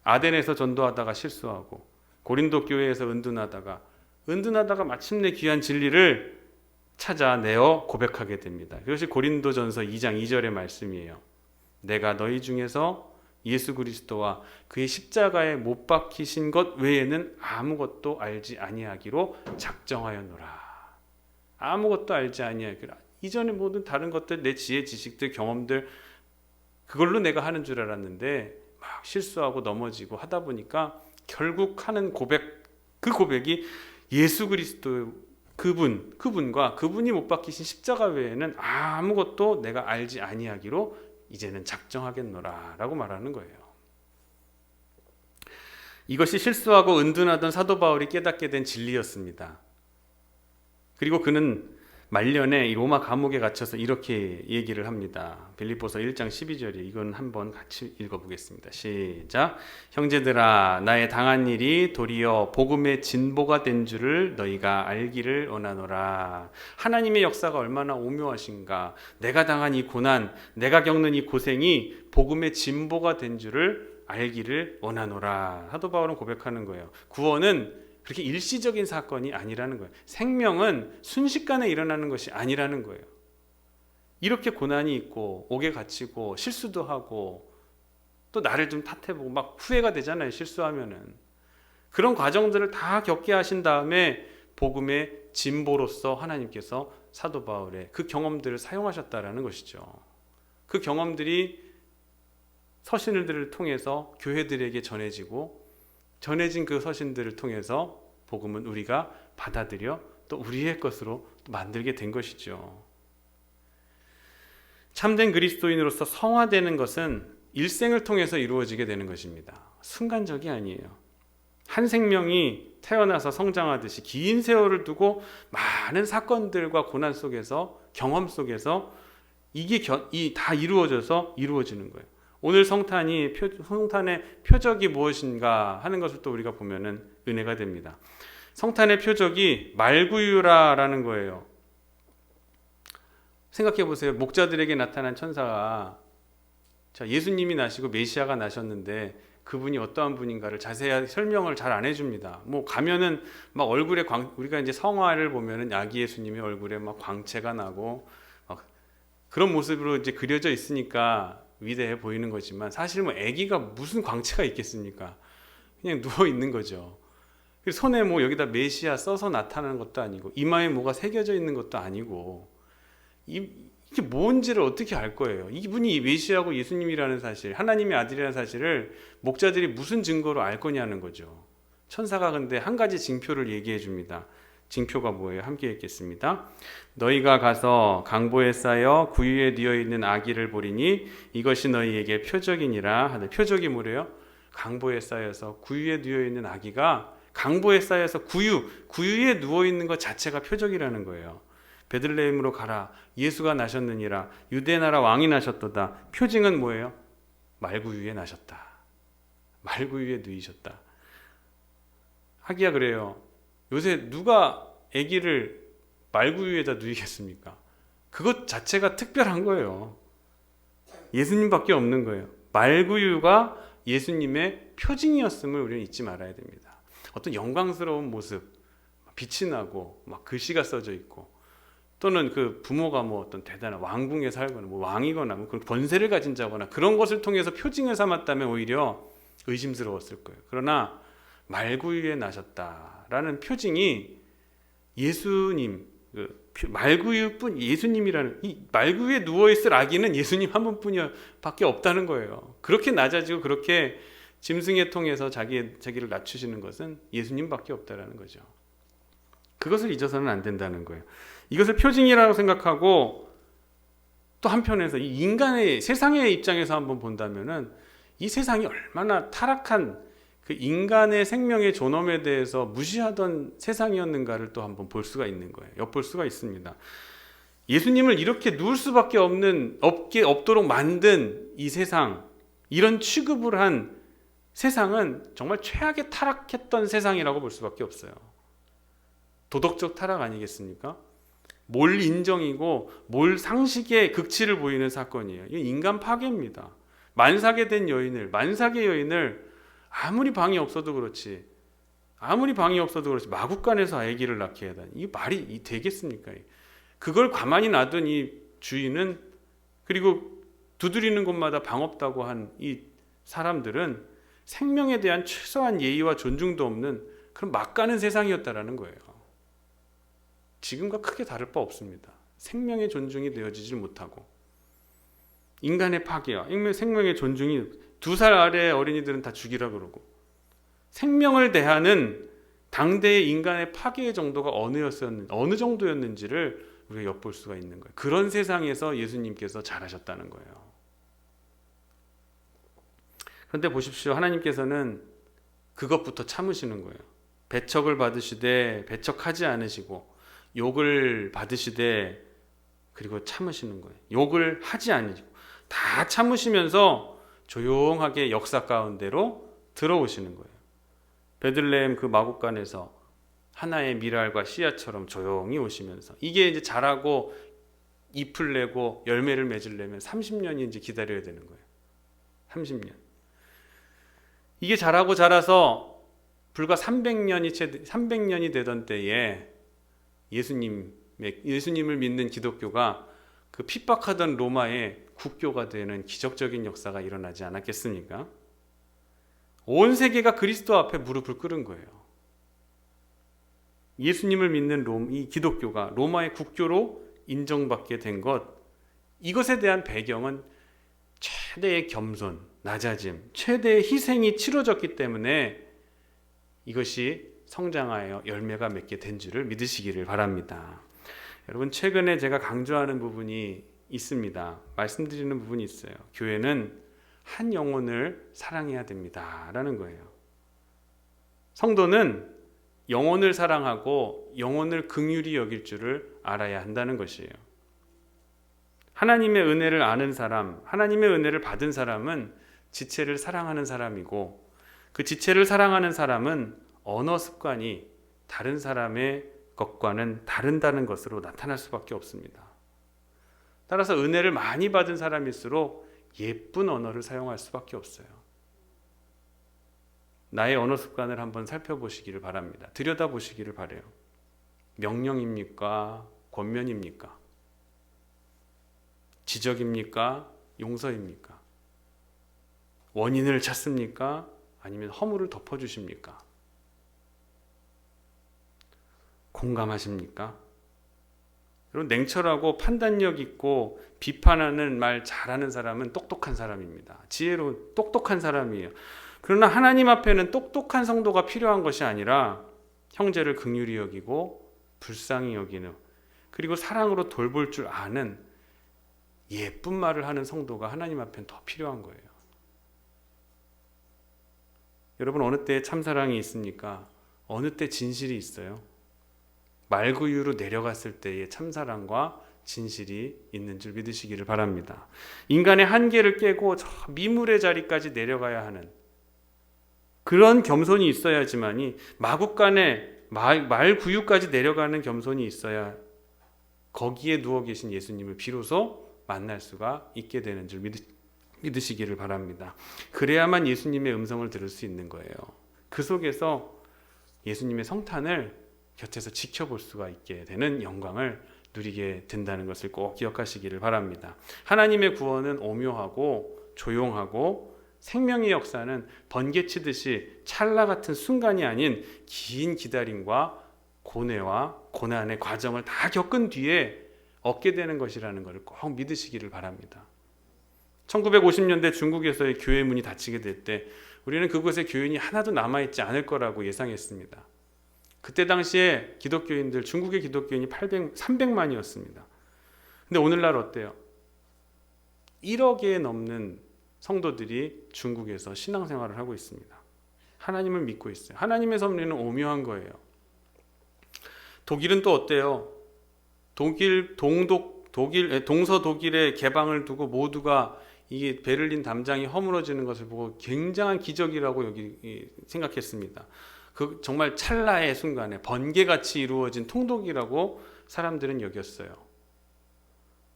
아덴에서 전도하다가 실수하고 고린도 교회에서 은둔하다가 마침내 귀한 진리를 찾아내어 고백하게 됩니다. 그것이 고린도전서 2장 2절의 말씀이에요. 내가 너희 중에서 예수 그리스도와 그의 십자가에 못 박히신 것 외에는 아무것도 알지 아니하기로 작정하였노라. 아무것도 알지 아니하기로. 이전에 모든 다른 것들, 내 지혜, 지식들, 경험들 그걸로 내가 하는 줄 알았는데 막 실수하고 넘어지고 하다 보니까 결국 하는 고백, 그 고백이 예수 그리스도 그분과 그분이 못 박히신 십자가 외에는 아무것도 내가 알지 아니하기로 이제는 작정하겠노라 라고 말하는 거예요. 이것이 실수하고 은둔하던 사도 바울이 깨닫게 된 진리였습니다. 그리고 그는 말년에 이 로마 감옥에 갇혀서 이렇게 얘기를 합니다. 빌립보서 1장 12절이 이건 한번 같이 읽어보겠습니다. 시작. 형제들아 나의 당한 일이 도리어 복음의 진보가 된 줄을 너희가 알기를 원하노라. 하나님의 역사가 얼마나 오묘하신가. 내가 당한 이 고난, 내가 겪는 이 고생이 복음의 진보가 된 줄을 알기를 원하노라. 사도 바울은 고백하는 거예요. 구원은 그렇게 일시적인 사건이 아니라는 거예요. 생명은 순식간에 일어나는 것이 아니라는 거예요. 이렇게 고난이 있고 옥에 갇히고 실수도 하고 또 나를 좀 탓해보고 막 후회가 되잖아요. 실수하면은. 그런 과정들을 다 겪게 하신 다음에 복음의 진보로서 하나님께서 사도 바울의 그 경험들을 사용하셨다라는 것이죠. 그 경험들이 서신들을 통해서 교회들에게 전해진 그 서신들을 통해서 복음은 우리가 받아들여 또 우리의 것으로 만들게 된 것이죠. 참된 그리스도인으로서 성화되는 것은 일생을 통해서 이루어지게 되는 것입니다. 순간적이 아니에요. 한 생명이 태어나서 성장하듯이 긴 세월을 두고 많은 사건들과 고난 속에서 경험 속에서 이게 다 이루어지는 거예요. 오늘 성탄의 표적이 무엇인가 하는 것을 또 우리가 보면은 은혜가 됩니다. 성탄의 표적이 말구유라라는 거예요. 생각해 보세요. 목자들에게 나타난 천사가 예수님이 나시고 메시아가 나셨는데 그분이 어떠한 분인가를 자세히 설명을 잘 안 해줍니다. 뭐 가면은 막 얼굴에 우리가 이제 성화를 보면은 아기 예수님의 얼굴에 막 광채가 나고 막 그런 모습으로 이제 그려져 있으니까 위대해 보이는 거지만 사실 뭐 아기가 무슨 광채가 있겠습니까? 그냥 누워 있는 거죠. 손에 뭐 여기다 메시아 써서 나타나는 것도 아니고 이마에 뭐가 새겨져 있는 것도 아니고 이게 뭔지를 어떻게 알 거예요? 이분이 메시아고 예수님이라는 사실, 하나님의 아들이라는 사실을 목자들이 무슨 증거로 알 거냐는 거죠. 천사가 근데 한 가지 징표를 얘기해 줍니다. 징표가 뭐예요? 함께 읽겠습니다. 너희가 가서 강보에 쌓여 구유에 뉘어 있는 아기를 보리니 이것이 너희에게 표적이니라 하되 표적이 뭐래요? 강보에 쌓여서 구유에 뉘어 있는 아기가 강보에 쌓여서 구유에 누워 있는 것 자체가 표적이라는 거예요. 베들레헴으로 가라. 예수가 나셨느니라. 유대 나라 왕이 나셨도다. 표징은 뭐예요? 말구유에 나셨다. 말구유에 누이셨다. 하기야 그래요. 요새 누가 아기를 말구유에다 누이겠습니까? 그것 자체가 특별한 거예요. 예수님밖에 없는 거예요. 말구유가 예수님의 표징이었음을 우리는 잊지 말아야 됩니다. 어떤 영광스러운 모습, 빛이 나고 막 글씨가 써져 있고 또는 그 부모가 뭐 어떤 대단한 왕궁에 살거나 뭐 왕이거나 뭐 그런 권세를 가진 자거나 그런 것을 통해서 표징을 삼았다면 오히려 의심스러웠을 거예요. 그러나 말구유에 나셨다라는 표징이 예수님, 말구유뿐 예수님이라는 이 말구유에 누워 있을 아기는 예수님 한 분뿐이밖에 없다는 거예요. 그렇게 낮아지고 그렇게 짐승의 통해서 자기를 낮추시는 것은 예수님밖에 없다라는 거죠. 그것을 잊어서는 안 된다는 거예요. 이것을 표징이라고 생각하고 또 한편에서 이 인간의 세상의 입장에서 한번 본다면은 이 세상이 얼마나 타락한 그 인간의 생명의 존엄에 대해서 무시하던 세상이었는가를 또 한번 볼 수가 있는 거예요. 엿볼 수가 있습니다. 예수님을 이렇게 누울 수밖에 없도록 만든 이 세상, 이런 취급을 한 세상은 정말 최악의 타락했던 세상이라고 볼 수밖에 없어요. 도덕적 타락 아니겠습니까? 몰 인정이고 몰 상식의 극치를 보이는 사건이에요. 이게 인간 파괴입니다. 만삭에 된 여인을, 만삭의 여인을 아무리 방이 없어도 그렇지 마구간에서 아기를 낳게 하다니, 이게 말이 되겠습니까? 그걸 가만히 놔둔 이 주인은, 그리고 두드리는 곳마다 방 없다고 한 이 사람들은 생명에 대한 최소한 예의와 존중도 없는 그런 막 가는 세상이었다라는 거예요. 지금과 크게 다를 바 없습니다. 생명의 존중이 되어지질 못하고, 인간의 파괴와 생명의 존중이, 2살 아래의 어린이들은 다 죽이라 그러고, 생명을 대하는 당대의 인간의 파괴의 정도가 어느 정도였는지를 우리가 엿볼 수가 있는 거예요. 그런 세상에서 예수님께서 잘하셨다는 거예요. 그런데 보십시오. 하나님께서는 그것부터 참으시는 거예요. 배척을 받으시되 배척하지 않으시고, 욕을 받으시되 그리고 참으시는 거예요. 욕을 하지 않으시고 다 참으시면서 조용하게 역사 가운데로 들어오시는 거예요. 베들레헴 그 마구간에서 하나의 미랄과 씨앗처럼 조용히 오시면서, 이게 이제 자라고 잎을 내고 열매를 맺으려면 30년이 이제 기다려야 되는 거예요. 30년. 이게 자라고 자라서 불과 300년이 되던 때에 예수님을 믿는 기독교가 그 핍박하던 로마의 국교가 되는 기적적인 역사가 일어나지 않았겠습니까? 온 세계가 그리스도 앞에 무릎을 꿇은 거예요. 예수님을 믿는 이 기독교가 로마의 국교로 인정받게 된 것, 이것에 대한 배경은 최대의 겸손, 낮아짐, 최대의 희생이 치러졌기 때문에 이것이 성장하여 열매가 맺게 된 줄을 믿으시기를 바랍니다. 여러분, 최근에 제가 강조하는 부분이 있습니다. 말씀드리는 부분이 있어요. 교회는 한 영혼을 사랑해야 됩니다 라는 거예요. 성도는 영혼을 사랑하고 영혼을 긍휼히 여길 줄을 알아야 한다는 것이에요. 하나님의 은혜를 아는 사람, 하나님의 은혜를 받은 사람은 지체를 사랑하는 사람이고, 그 지체를 사랑하는 사람은 언어 습관이 다른 사람의 것과는 다른다는 것으로 나타날 수밖에 없습니다. 따라서 은혜를 많이 받은 사람일수록 예쁜 언어를 사용할 수밖에 없어요. 나의 언어 습관을 한번 살펴보시기를 바랍니다. 들여다보시기를 바라요. 명령입니까? 권면입니까? 지적입니까? 용서입니까? 원인을 찾습니까? 아니면 허물을 덮어주십니까? 공감하십니까? 여러분, 냉철하고 판단력 있고 비판하는 말 잘하는 사람은 똑똑한 사람입니다. 지혜로운 똑똑한 사람이에요. 그러나 하나님 앞에는 똑똑한 성도가 필요한 것이 아니라 형제를 긍휼히 여기고 불쌍히 여기는, 그리고 사랑으로 돌볼 줄 아는 예쁜 말을 하는 성도가 하나님 앞에는 더 필요한 거예요. 여러분, 어느 때 참사랑이 있습니까? 어느 때 진실이 있어요? 말구유로 내려갔을 때의 참사랑과 진실이 있는 줄 믿으시기를 바랍니다. 인간의 한계를 깨고 저 미물의 자리까지 내려가야 하는 그런 겸손이 있어야지만이, 마구간에 말구유까지 내려가는 겸손이 있어야 거기에 누워 계신 예수님을 비로소 만날 수가 있게 되는 줄 믿으시기를 바랍니다. 그래야만 예수님의 음성을 들을 수 있는 거예요. 그 속에서 예수님의 성탄을 곁에서 지켜볼 수가 있게 되는 영광을 누리게 된다는 것을 꼭 기억하시기를 바랍니다. 하나님의 구원은 오묘하고 조용하고, 생명의 역사는 번개치듯이 찰나 같은 순간이 아닌 긴 기다림과 고뇌와 고난의 과정을 다 겪은 뒤에 얻게 되는 것이라는 것을 꼭 믿으시기를 바랍니다. 1950년대 중국에서의 교회 문이 닫히게 될 때 우리는 그곳에 교인이 하나도 남아있지 않을 거라고 예상했습니다. 그때 당시에 기독교인들, 중국의 기독교인이 300만이었습니다. 근데 오늘날 어때요? 1억에 넘는 성도들이 중국에서 신앙생활을 하고 있습니다. 하나님을 믿고 있어요. 하나님의 섭리는 오묘한 거예요. 독일은 또 어때요? 동서 독일의 개방을 두고 모두가 이게 베를린 담장이 허물어지는 것을 보고 굉장한 기적이라고 여기 생각했습니다. 그 정말 찰나의 순간에 번개같이 이루어진 통독이라고 사람들은 여겼어요.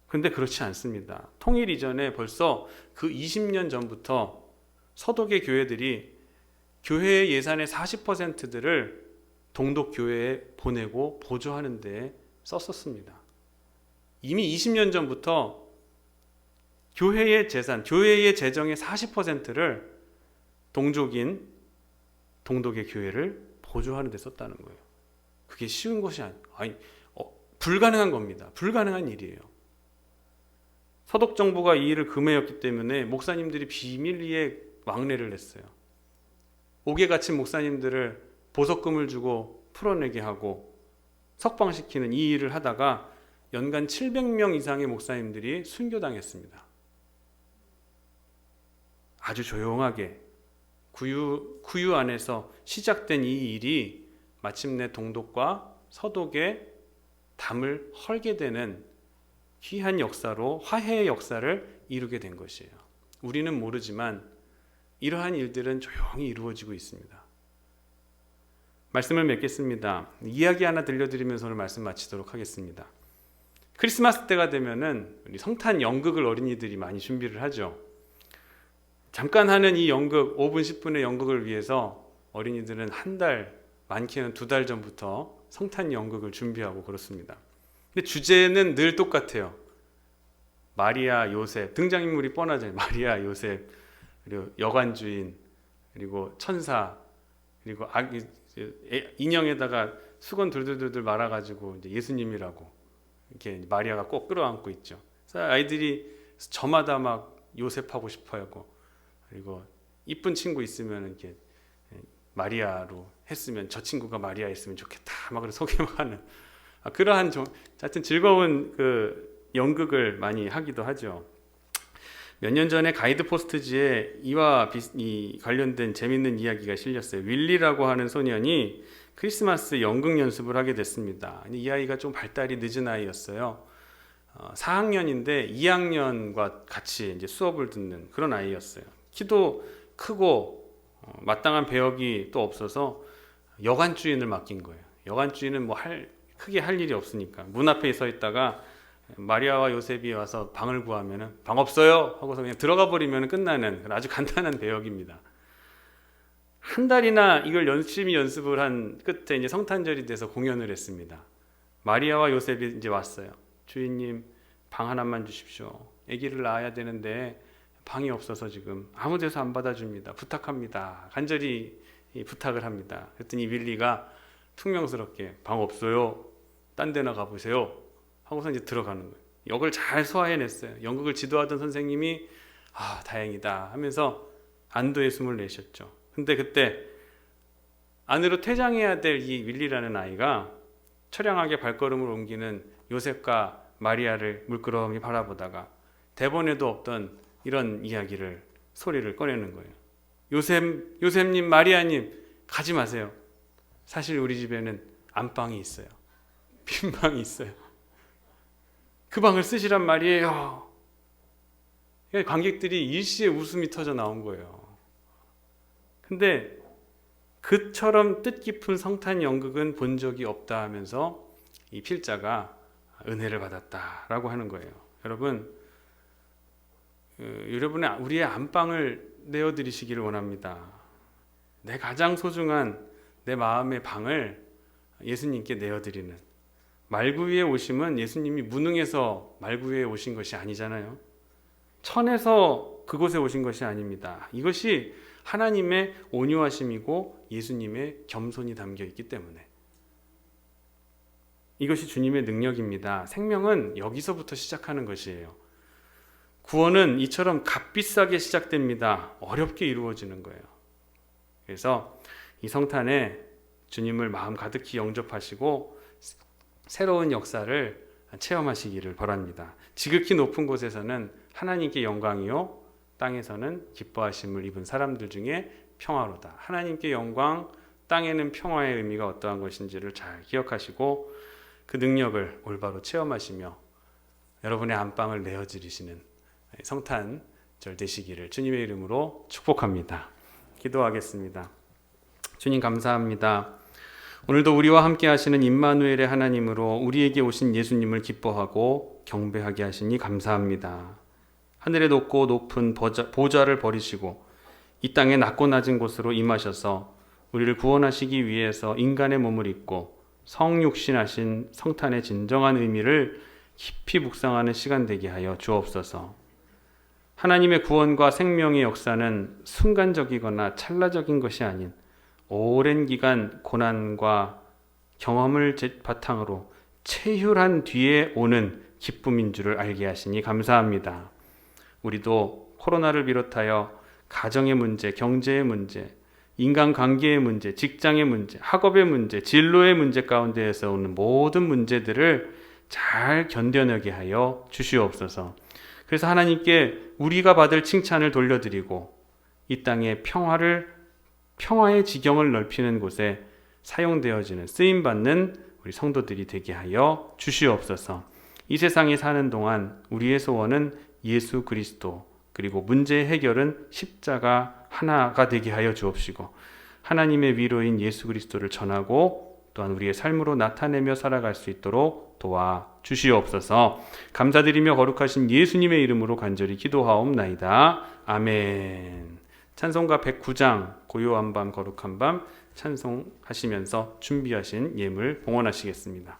그런데 그렇지 않습니다. 통일 이전에 벌써 그 20년 전부터 서독의 교회들이 교회의 예산의 40%들을 동독 교회에 보내고 보조하는 데 썼었습니다. 이미 20년 전부터 교회의 재산, 교회의 재정의 40%를 동족인 동독의 교회를 보조하는 데 썼다는 거예요. 그게 쉬운 것이 불가능한 겁니다. 불가능한 일이에요. 서독 정부가 이 일을 금해였기 때문에 목사님들이 비밀리에 왕래를 했어요. 옥에 갇힌 목사님들을 보석금을 주고 풀어내게 하고 석방시키는 이 일을 하다가 연간 700명 이상의 목사님들이 순교당했습니다. 아주 조용하게 구유 안에서 시작된 이 일이 마침내 동독과 서독의 담을 헐게 되는 귀한 역사로 화해의 역사를 이루게 된 것이에요. 우리는 모르지만 이러한 일들은 조용히 이루어지고 있습니다. 말씀을 맺겠습니다. 이야기 하나 들려드리면서 오늘 말씀 마치도록 하겠습니다. 크리스마스 때가 되면은 우리 성탄 연극을 어린이들이 많이 준비를 하죠. 잠깐 하는 이 연극, 5분, 10분의 연극을 위해서 어린이들은 한 달, 많게는 2달 전부터 성탄 연극을 준비하고 그렇습니다. 근데 주제는 늘 똑같아요. 마리아, 요셉, 등장인물이 뻔하잖아요. 마리아, 요셉, 그리고 여관주인, 그리고 천사, 그리고 인형에다가 수건 둘둘둘 말아가지고 이제 예수님이라고 이렇게 마리아가 꼭 끌어안고 있죠. 그래서 아이들이 저마다 막 요셉 하고 싶어하고, 그리고 이쁜 친구 있으면 이렇게 마리아로 했으면 저 친구가 마리아 했으면 좋겠다 막 그래 소개하는 그러한 하여튼 즐거운 그 연극을 많이 하기도 하죠. 몇 년 전에 가이드 포스트지에 이와 관련된 재밌는 이야기가 실렸어요. 윌리라고 하는 소년이 크리스마스 연극 연습을 하게 됐습니다. 이 아이가 좀 발달이 늦은 아이였어요. 4학년인데 2학년과 같이 이제 수업을 듣는 그런 아이였어요. 키도 크고 마땅한 배역이 또 없어서 여관주인을 맡긴 거예요. 여관주인은 뭐 크게 할 일이 없으니까 문 앞에 서 있다가 마리아와 요셉이 와서 방을 구하면은 방 없어요 하고서 그냥 들어가 버리면 끝나는 아주 간단한 배역입니다. 한 달이나 이걸 열심히 연습을 한 끝에 이제 성탄절이 돼서 공연을 했습니다. 마리아와 요셉이 이제 왔어요. 주인님 방 하나만 주십시오. 아기를 낳아야 되는데 방이 없어서 지금 아무 데서 안 받아줍니다. 부탁합니다. 간절히 부탁을 합니다. 그랬더니 윌리가 퉁명스럽게 방 없어요. 딴 데나 가보세요. 하고서 이제 들어가는 거예요. 역을 잘 소화해냈어요. 연극을 지도하던 선생님이 다행이다 하면서 안도의 숨을 내셨죠. 근데 그때 안으로 퇴장해야 될 이 윌리라는 아이가 처량하게 발걸음을 옮기는 요셉과 마리아를 물끄러미 바라보다가 대본에도 없던 이런 소리를 꺼내는 거예요. 요셉님, 마리아님, 가지 마세요. 사실 우리 집에는 안방이 있어요. 빈 방이 있어요. 그 방을 쓰시란 말이에요. 관객들이 일시에 웃음이 터져 나온 거예요. 근데 그처럼 뜻깊은 성탄 연극은 본 적이 없다 하면서 이 필자가 은혜를 받았다라고 하는 거예요. 여러분의 우리의 안방을 내어드리시기를 원합니다. 내 가장 소중한 내 마음의 방을 예수님께 내어드리는, 말구 위에 오심은 예수님이 무능해서 말구 위에 오신 것이 아니잖아요. 천에서 그곳에 오신 것이 아닙니다. 이것이 하나님의 온유하심이고 예수님의 겸손이 담겨 있기 때문에 이것이 주님의 능력입니다. 생명은 여기서부터 시작하는 것이에요. 구원은 이처럼 값비싸게 시작됩니다. 어렵게 이루어지는 거예요. 그래서 이 성탄에 주님을 마음 가득히 영접하시고 새로운 역사를 체험하시기를 바랍니다. 지극히 높은 곳에서는 하나님께 영광이요, 땅에서는 기뻐하심을 입은 사람들 중에 평화로다. 하나님께 영광, 땅에는 평화의 의미가 어떠한 것인지를 잘 기억하시고 그 능력을 올바로 체험하시며 여러분의 안방을 내어드리시는 성탄절 되시기를 주님의 이름으로 축복합니다. 기도하겠습니다. 주님 감사합니다. 오늘도 우리와 함께 하시는 임마누엘의 하나님으로 우리에게 오신 예수님을 기뻐하고 경배하게 하시니 감사합니다. 하늘에 높고 높은 보좌를 버리시고 이 땅에 낮고 낮은 곳으로 임하셔서 우리를 구원하시기 위해서 인간의 몸을 입고 성육신하신 성탄의 진정한 의미를 깊이 묵상하는 시간 되게 하여 주옵소서. 하나님의 구원과 생명의 역사는 순간적이거나 찰나적인 것이 아닌 오랜 기간 고난과 경험을 바탕으로 체휼한 뒤에 오는 기쁨인 줄을 알게 하시니 감사합니다. 우리도 코로나를 비롯하여 가정의 문제, 경제의 문제, 인간관계의 문제, 직장의 문제, 학업의 문제, 진로의 문제 가운데에서 오는 모든 문제들을 잘 견뎌내게 하여 주시옵소서. 그래서 하나님께 우리가 받을 칭찬을 돌려드리고 이 땅에 평화의 지경을 넓히는 곳에 사용되어지는 쓰임받는 우리 성도들이 되게 하여 주시옵소서. 이 세상에 사는 동안 우리의 소원은 예수 그리스도, 그리고 문제의 해결은 십자가 하나가 되게 하여 주옵시고 하나님의 위로인 예수 그리스도를 전하고 또한 우리의 삶으로 나타내며 살아갈 수 있도록 도와주시옵소서. 감사드리며 거룩하신 예수님의 이름으로 간절히 기도하옵나이다. 아멘. 찬송가 109장 고요한 밤 거룩한 밤 찬송하시면서 준비하신 예물 봉헌하시겠습니다.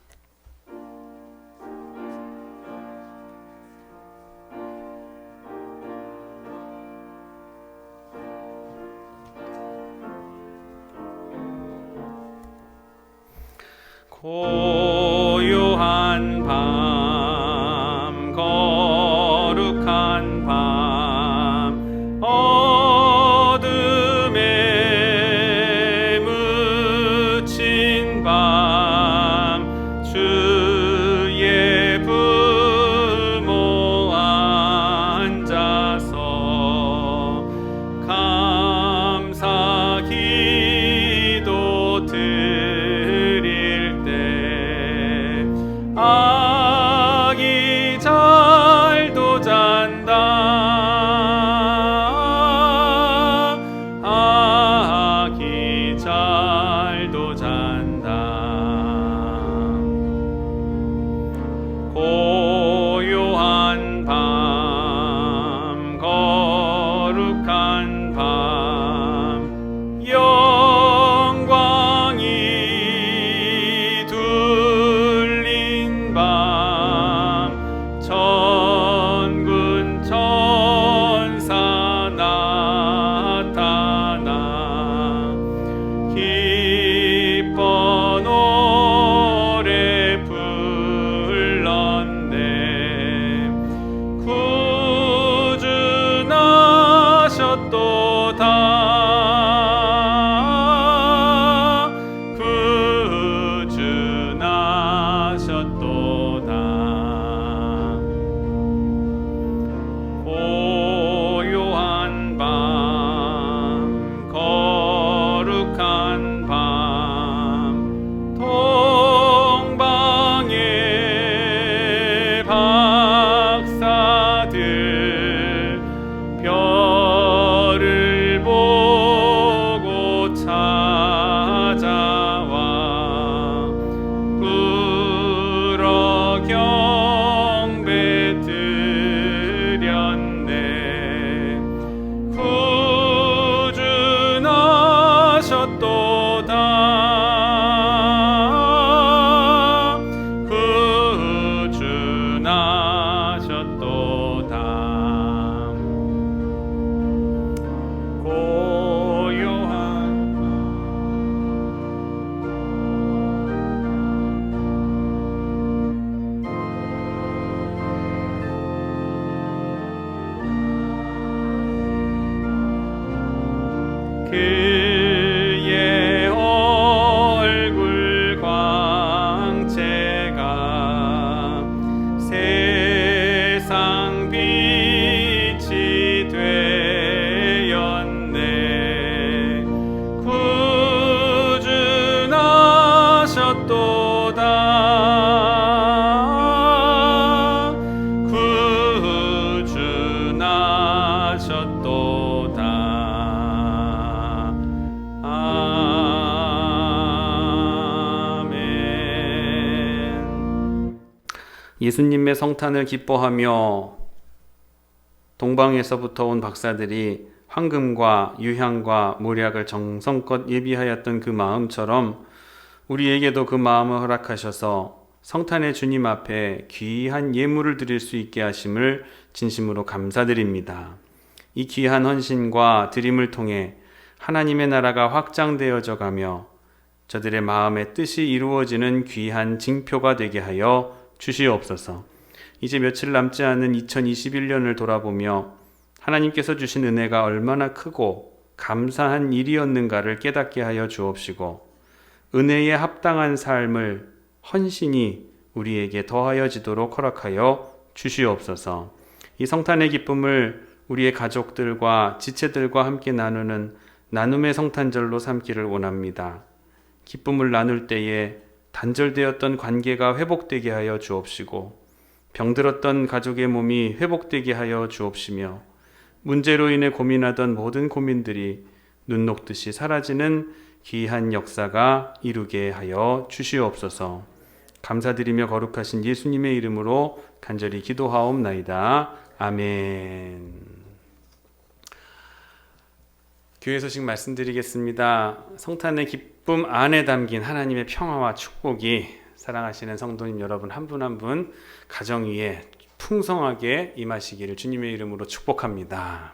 고요한 밤 거룩한 밤 어둠에 묻힌 밤 주의 부모 앉아서 감사 기도 드릴 때 아기 잘도 잔다. 아기 잘도 잔다. 고요한 밤 거룩한 밤 영광이 둘린 밤 천군 천사 나타나 기뻐 노래 불렀네. 구주나셨도다. 구주나셨도다. 고요한 밤 거룩한 밤 동방의 박사들 별을 보고 찾아와 불어 경배 드렸네. 구주나셨도다. 구주나셨도다. 고요한 그의 얼굴 광채가 세상 빛이 되었네. 예수님의 성탄을 기뻐하며 동방에서부터 온 박사들이 황금과 유향과 몰약을 정성껏 예비하였던 그 마음처럼 우리에게도 그 마음을 허락하셔서 성탄의 주님 앞에 귀한 예물을 드릴 수 있게 하심을 진심으로 감사드립니다. 이 귀한 헌신과 드림을 통해 하나님의 나라가 확장되어져 가며 저들의 마음의 뜻이 이루어지는 귀한 징표가 되게 하여 주시옵소서. 이제 며칠 남지 않은 2021년을 돌아보며 하나님께서 주신 은혜가 얼마나 크고 감사한 일이었는가를 깨닫게 하여 주옵시고 은혜에 합당한 삶을 헌신이 우리에게 더하여지도록 허락하여 주시옵소서. 이 성탄의 기쁨을 우리의 가족들과 지체들과 함께 나누는 나눔의 성탄절로 삼기를 원합니다. 기쁨을 나눌 때에 단절되었던 관계가 회복되게 하여 주옵시고 병들었던 가족의 몸이 회복되게 하여 주옵시며 문제로 인해 고민하던 모든 고민들이 눈 녹듯이 사라지는 귀한 역사가 이루게 하여 주시옵소서. 감사드리며 거룩하신 예수님의 이름으로 간절히 기도하옵나이다. 아멘. 교회 소식 말씀드리겠습니다. 성탄의 기쁨 안에 담긴 하나님의 평화와 축복이 사랑하시는 성도님 여러분 한 분 한 분 가정 위에 풍성하게 임하시기를 주님의 이름으로 축복합니다.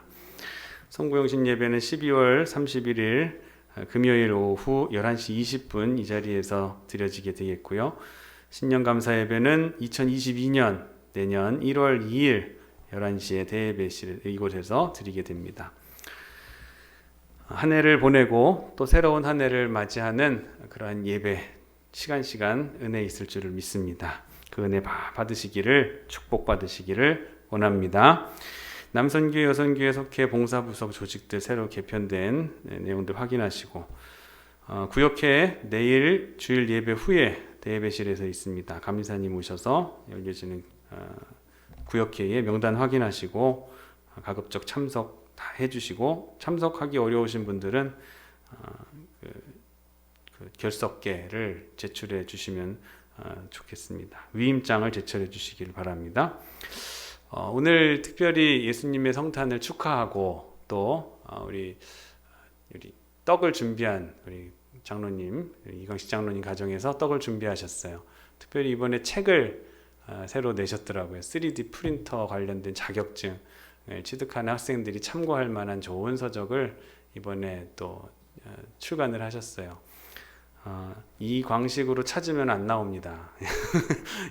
성구영신 예배는 12월 31일 금요일 오후 11시 20분 이 자리에서 드려지게 되겠고요. 신년감사 예배는 2022년 내년 1월 2일 11시에 대예배실 이곳에서 드리게 됩니다. 한 해를 보내고 또 새로운 한 해를 맞이하는 그러한 예배 시간 은혜 있을 줄을 믿습니다. 그 은혜 받으시기를 축복받으시기를 원합니다. 남선교회 여선교회 속해 봉사부서 조직들 새로 개편된 내용들 확인하시고 구역회 내일 주일 예배 후에 대예배실에서 있습니다. 감리사님 오셔서 열려지는 구역회의 명단 확인하시고 가급적 참석 다 해주시고 참석하기 어려우신 분들은 그 결석계를 제출해 주시면 좋겠습니다. 위임장을 제출해 주시길 바랍니다. 오늘 특별히 예수님의 성탄을 축하하고 또 우리 떡을 준비한 우리 장로님 이광식 장로님 가정에서 떡을 준비하셨어요. 특별히 이번에 책을 새로 내셨더라고요. 3D 프린터 관련된 자격증 취득하는 학생들이 참고할 만한 좋은 서적을 이번에 또 출간을 하셨어요. 이 광식으로 찾으면 안 나옵니다.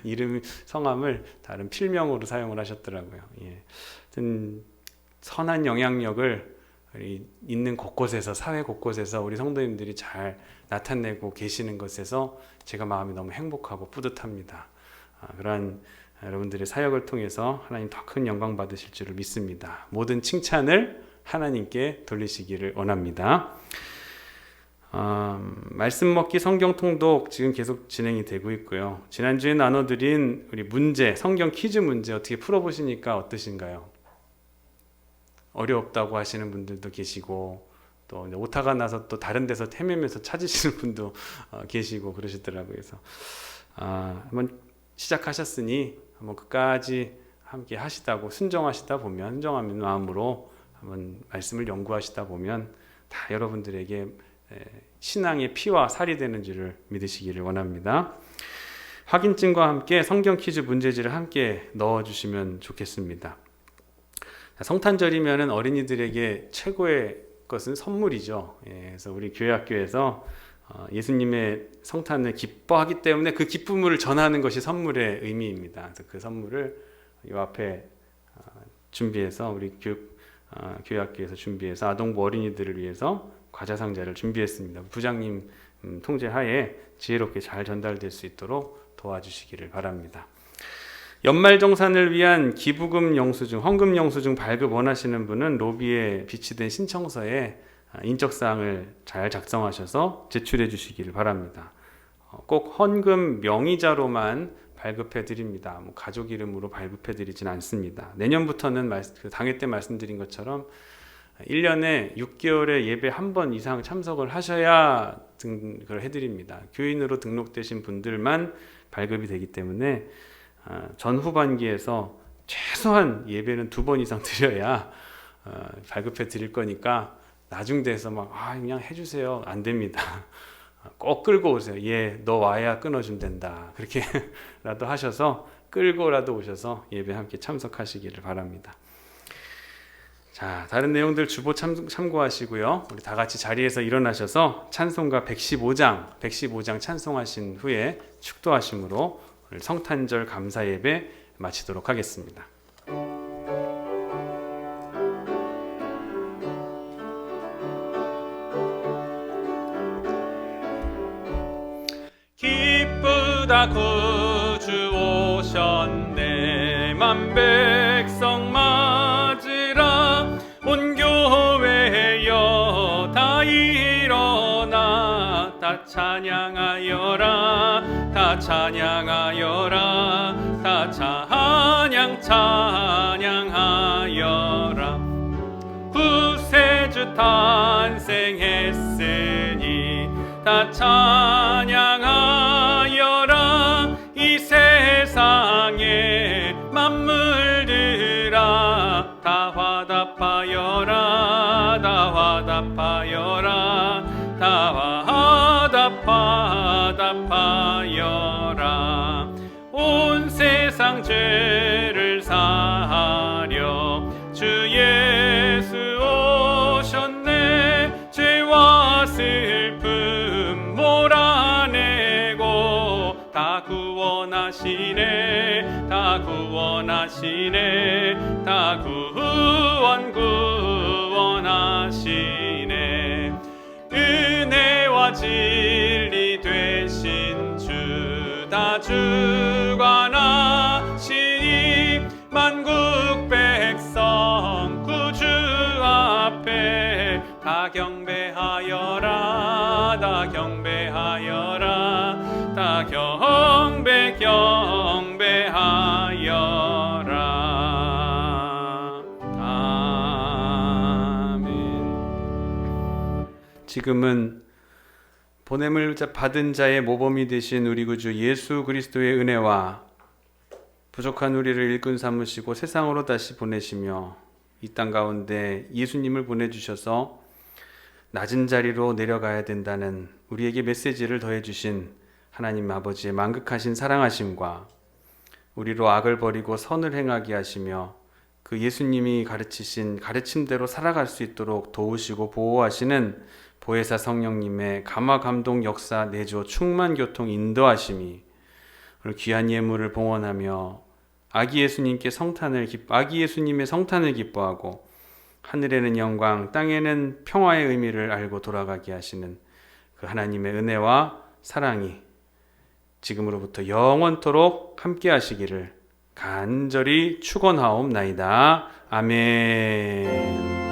이름, 성함을 다른 필명으로 사용을 하셨더라고요. 예. 하여튼 선한 영향력을 있는 곳곳에서 사회 곳곳에서 우리 성도님들이 잘 나타내고 계시는 것에서 제가 마음이 너무 행복하고 뿌듯합니다. 그러한 여러분들의 사역을 통해서 하나님 더 큰 영광 받으실 줄을 믿습니다. 모든 칭찬을 하나님께 돌리시기를 원합니다. 말씀 먹기 성경 통독 지금 계속 진행이 되고 있고요. 지난주에 나눠드린 우리 문제, 성경 퀴즈 문제 어떻게 풀어보시니까 어떠신가요? 어렵다고 하시는 분들도 계시고 또 오타가 나서 또 다른 데서 헤매면서 찾으시는 분도 계시고 그러시더라고요. 그래서 한번 시작하셨으니 한번 끝까지 함께 하시다고 순종하는 마음으로 한번 말씀을 연구하시다 보면 다 여러분들에게 신앙의 피와 살이 되는 줄을 믿으시기를 원합니다. 확인증과 함께 성경 퀴즈 문제지를 함께 넣어주시면 좋겠습니다. 성탄절이면 어린이들에게 최고의 것은 선물이죠. 그래서 우리 교회학교에서 예수님의 성탄을 기뻐하기 때문에 그 기쁨을 전하는 것이 선물의 의미입니다. 그래서 그 선물을 이 앞에 준비해서 우리 교회학교에서 준비해서 아동부 어린이들을 위해서 과자 상자를 준비했습니다. 부장님 통제하에 지혜롭게 잘 전달될 수 있도록 도와주시기를 바랍니다. 연말정산을 위한 기부금 영수증, 헌금 영수증 발급 원하시는 분은 로비에 비치된 신청서에 인적사항을 잘 작성하셔서 제출해 주시기를 바랍니다. 꼭 헌금 명의자로만 발급해 드립니다. 가족 이름으로 발급해 드리진 않습니다. 내년부터는 당회 때 말씀드린 것처럼 1년에 6개월에 예배 한 번 이상 참석을 하셔야 등록을 해드립니다. 교인으로 등록되신 분들만 발급이 되기 때문에 전 후반기에서 최소한 예배는 2번 이상 드려야 발급해 드릴 거니까 나중 돼서 막 그냥 해주세요. 안 됩니다. 꼭 끌고 오세요. 너 와야 끊어준단다. 그렇게라도 하셔서 끌고라도 오셔서 예배 함께 참석하시기를 바랍니다. 자, 다른 내용들 주보 참고하시고요. 우리 다 같이 자리에서 일어나셔서 찬송가 115장 찬송하신 후에 축도하심으로 오늘 성탄절 감사 예배 마치도록 하겠습니다. 기쁘다 구주 오셨네 만 백성 맞으라 온 교회여 다 일어나 다 찬양하여라 다 찬양하여라 다 찬양하여라 구세주 탄생했으니 다 찬양하여라 이 세상에 만물들아 다 화답하여라 다 화답하여라 다 화답하여라 온 세상 죄를 사하려 주 예수 오셨네 죄와 슬픔 몰아내고 다 구원하시네 다 구원하시네 다 구원하시네 은혜와 진리 되신 주 다 주관하시니 만국 백성 구주 앞에 다 경배하여라 다 경배하여라 다 경배하여라. 아멘. 지금은 보냄을 받은 자의 모범이 되신 우리 구주 예수 그리스도의 은혜와 부족한 우리를 일꾼 삼으시고 세상으로 다시 보내시며 이 땅 가운데 예수님을 보내주셔서 낮은 자리로 내려가야 된다는 우리에게 메시지를 더해주신 하나님 아버지의 만극하신 사랑하심과 우리로 악을 버리고 선을 행하게 하시며 그 예수님이 가르치신 가르침대로 살아갈 수 있도록 도우시고 보호하시는 보혜사 성령님의 감화 감동 역사 내조 충만 교통 인도하심이 오늘 귀한 예물을 봉헌하며 아기 예수님의 성탄을 기뻐하고 하늘에는 영광 땅에는 평화의 의미를 알고 돌아가게 하시는 그 하나님의 은혜와 사랑이 지금으로부터 영원토록 함께 하시기를 간절히 축원하옵나이다. 아멘.